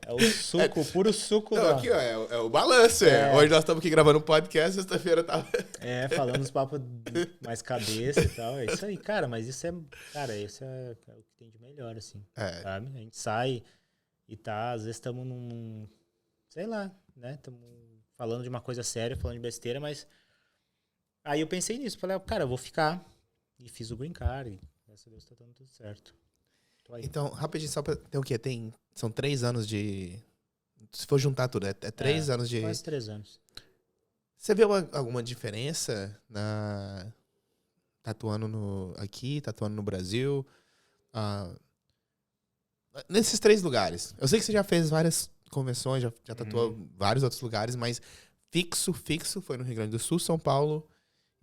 é o suco, o puro suco. Não, aqui, ó, é o balanço. Hoje nós estamos aqui gravando um podcast, sexta-feira tava. Falando uns papos mais cabeça e tal. É isso aí, cara. Mas isso é. Cara, isso é o que tem de melhor, assim. Sabe? A gente sai e tá, às vezes estamos num. Sei lá, né? Estamos falando de uma coisa séria, falando de besteira, mas. Aí eu pensei nisso, falei, cara, eu vou ficar. E fiz o green card, e graças a Deus tá dando tudo certo. Então, rapidinho, só pra... Tem o quê? São 3 anos de... Se for juntar tudo, é 3 anos de... Quase 3 anos. Você viu alguma diferença tatuando aqui, tatuando no Brasil? Nesses 3 lugares. Eu sei que você já fez várias convenções, já tatuou vários outros lugares, mas fixo foi no Rio Grande do Sul, São Paulo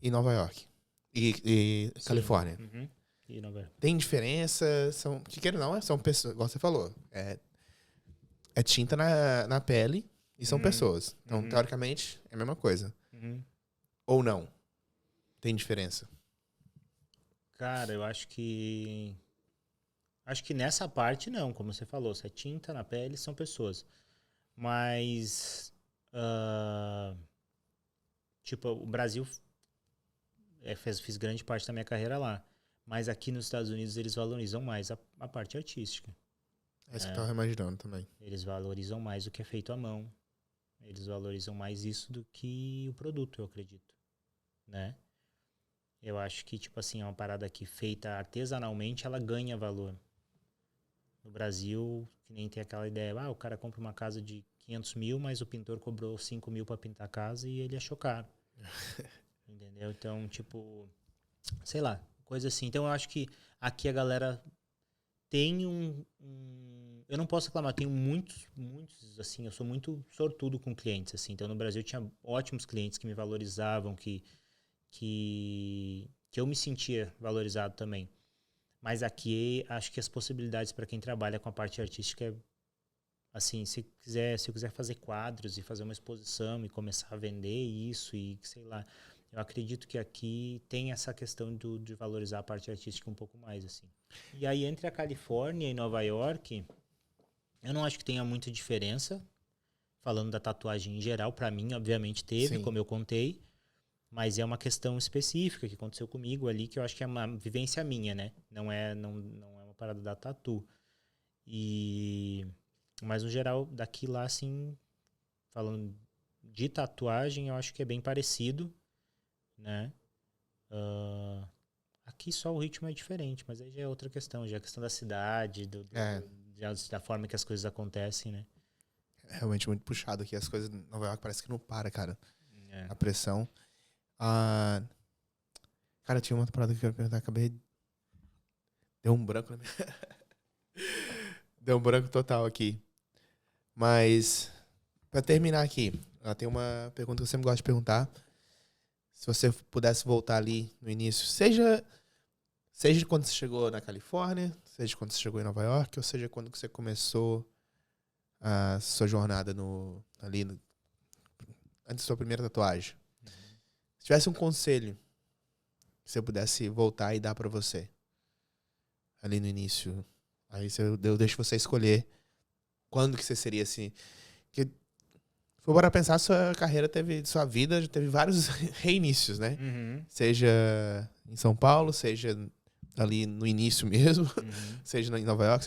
e Nova York. E Califórnia. E Nova York. Tem diferença? Que queira ou não, são pessoas, igual você falou. É tinta na pele e são pessoas. Então, teoricamente, é a mesma coisa. Ou não? Tem diferença? Cara, eu acho que... Acho que nessa parte não, como você falou. Se é tinta na pele, são pessoas. Mas... tipo, o Brasil... fiz grande parte da minha carreira lá. Mas aqui nos Estados Unidos eles valorizam mais a parte artística. É isso que eu tava imaginando também. Eles valorizam mais o que é feito à mão. Eles valorizam mais isso do que o produto, eu acredito. Né? Eu acho que, tipo assim, é uma parada aqui feita artesanalmente, ela ganha valor. No Brasil, que nem tem aquela ideia, o cara compra uma casa de 500 mil, mas o pintor cobrou 5 mil pra pintar a casa e ele achou caro. Entendeu? Então, tipo, sei lá, coisa assim. Então, eu acho que aqui a galera tem eu não posso reclamar, tenho muitos, assim, eu sou muito sortudo com clientes, assim. Então, no Brasil, eu tinha ótimos clientes que me valorizavam, que eu me sentia valorizado também. Mas aqui, acho que as possibilidades para quem trabalha com a parte artística assim, se eu quiser fazer quadros e fazer uma exposição e começar a vender isso e sei lá, eu acredito que aqui tem essa questão de valorizar a parte artística um pouco mais, assim. E aí, entre a Califórnia e Nova York, eu não acho que tenha muita diferença, falando da tatuagem em geral. Para mim, obviamente, teve, como eu contei, mas é uma questão específica que aconteceu comigo ali, que eu acho que é uma vivência minha, né? Não é uma parada da tatu. Mas, no geral, daqui lá, assim, falando de tatuagem, eu acho que é bem parecido, né? Aqui só o ritmo é diferente, mas aí já é outra questão, já é a questão da cidade, da forma que as coisas acontecem, né? É realmente muito puxado aqui, as coisas em Nova York parece que não para, cara. A pressão. Cara, tinha uma outra parada que eu queria perguntar, acabei... Deu um branco na minha... Deu um branco total aqui. Mas, pra terminar aqui, tem uma pergunta que eu sempre gosto de perguntar. Se você pudesse voltar ali no início, seja quando você chegou na Califórnia, seja quando você chegou em Nova York, ou seja quando você começou a sua jornada antes da sua primeira tatuagem. Se tivesse um conselho que você pudesse voltar e dar pra você ali no início, aí eu deixo você escolher quando que você seria assim. Porque, se for para pensar, sua vida teve vários reinícios, né? Seja em São Paulo, seja ali no início mesmo, seja em Nova York,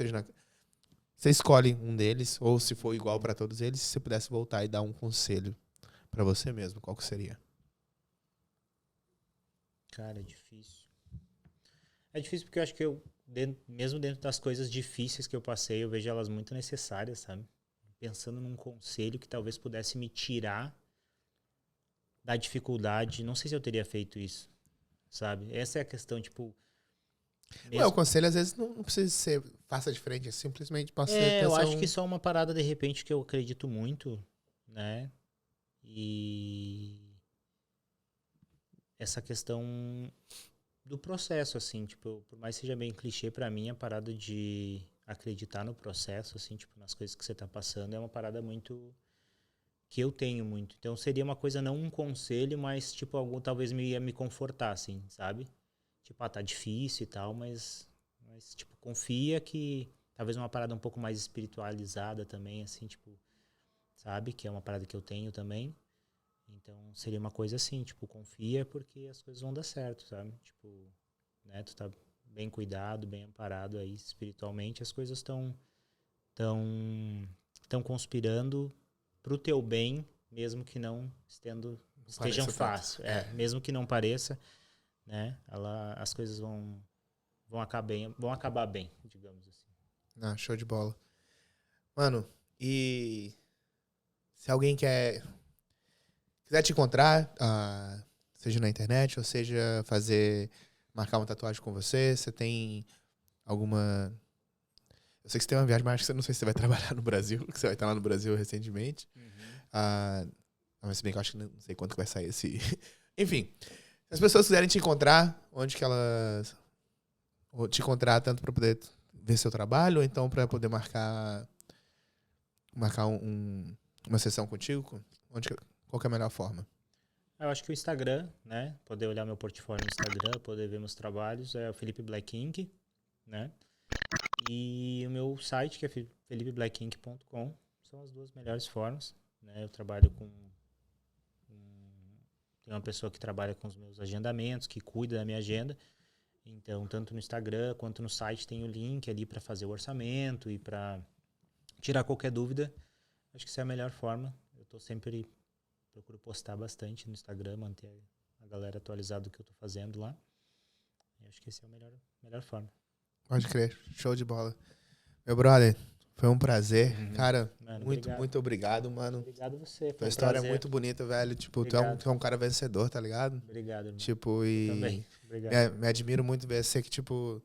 Você escolhe um deles, ou se for igual para todos eles, se você pudesse voltar e dar um conselho para você mesmo, qual que seria? Cara, é difícil. É difícil porque eu acho que mesmo dentro das coisas difíceis que eu passei, eu vejo elas muito necessárias, sabe? Pensando num conselho que talvez pudesse me tirar da dificuldade, não sei se eu teria feito isso, sabe? Essa é a questão, tipo... O conselho às vezes não precisa ser faça diferente, é simplesmente passa eu acho que só uma parada, de repente, que eu acredito muito, né? E essa questão do processo, assim, tipo, por mais que seja bem clichê, pra mim, a parada de acreditar no processo, assim, tipo, nas coisas que você tá passando, é uma parada muito... que eu tenho muito. Então, seria uma coisa, não um conselho, mas, tipo, algo talvez ia me confortar, assim, sabe? Tipo, tá difícil e tal, mas, tipo, confia que... Talvez uma parada um pouco mais espiritualizada também, assim, tipo... Sabe? Que é uma parada que eu tenho também. Então, seria uma coisa assim, tipo, confia porque as coisas vão dar certo, sabe? Tipo, né? Tu tá bem cuidado, bem amparado aí espiritualmente, as coisas estão conspirando pro teu bem, mesmo que não estejam fácil. Mesmo que não pareça, né? As coisas vão acabar bem, digamos assim. Show de bola. Mano, e se alguém quiser te encontrar, seja na internet, ou seja, marcar uma tatuagem com você, você tem alguma... Eu sei que você tem uma viagem, mas acho que não sei se você vai trabalhar no Brasil, que você vai estar lá no Brasil recentemente. Mas se bem que eu acho que não sei quanto que vai sair esse... Enfim, se as pessoas quiserem te encontrar, onde que elas... Ou te encontrar tanto para poder ver seu trabalho, ou então para poder marcar uma sessão contigo, qual que é a melhor forma? Eu acho que o Instagram, né? Poder olhar meu portfólio no Instagram, poder ver meus trabalhos, é o Felipe Black Ink, né? E o meu site, que é felipeblackink.com, são as duas melhores formas, né? Eu trabalho tem uma pessoa que trabalha com os meus agendamentos, que cuida da minha agenda. Então, tanto no Instagram quanto no site tem o link ali para fazer o orçamento e para tirar qualquer dúvida. Acho que essa é a melhor forma. Eu procuro postar bastante no Instagram, manter a galera atualizada do que eu tô fazendo lá. E acho que essa é a melhor forma. Pode crer. Show de bola. Meu brother, foi um prazer. Cara, mano, muito obrigado, mano. Obrigado a você. Tua história é muito bonita, velho. Tipo, tu é um cara vencedor, tá ligado? Obrigado, irmão. Tipo, e... Também. Obrigado. Me admiro muito ver você que, tipo...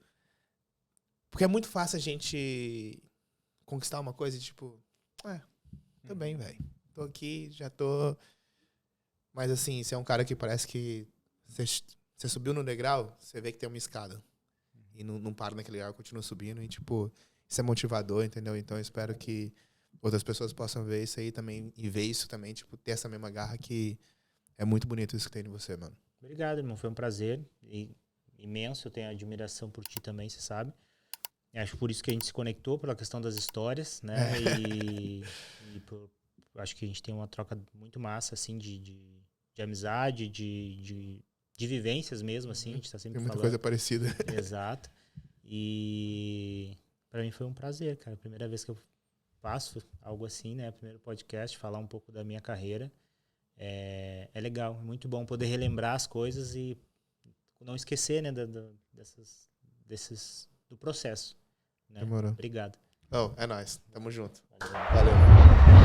Porque é muito fácil a gente conquistar uma coisa e, tipo... Tô bem, velho. Tô aqui, já tô... Mas, assim, você é um cara que parece que... Você subiu no degrau, você vê que tem uma escada. E não para naquele lugar, continua subindo. E, tipo, isso é motivador, entendeu? Então, eu espero que outras pessoas possam ver isso aí também. E ver isso também, tipo, ter essa mesma garra que é muito bonito isso que tem em você, mano. Obrigado, irmão. Foi um prazer imenso. Eu tenho admiração por ti também, você sabe. Acho por isso que a gente se conectou, pela questão das histórias, né? Acho que a gente tem uma troca muito massa, assim, de amizade, de vivências mesmo, assim. A gente tá sempre tem muita falando. Coisa parecida. Exato. E pra mim foi um prazer, cara. Primeira vez que eu faço algo assim, né? Primeiro podcast, falar um pouco da minha carreira. É legal, é muito bom poder relembrar as coisas e não esquecer, né, do processo. Né? Demorou. Obrigado. É nóis. Tamo junto. Valeu.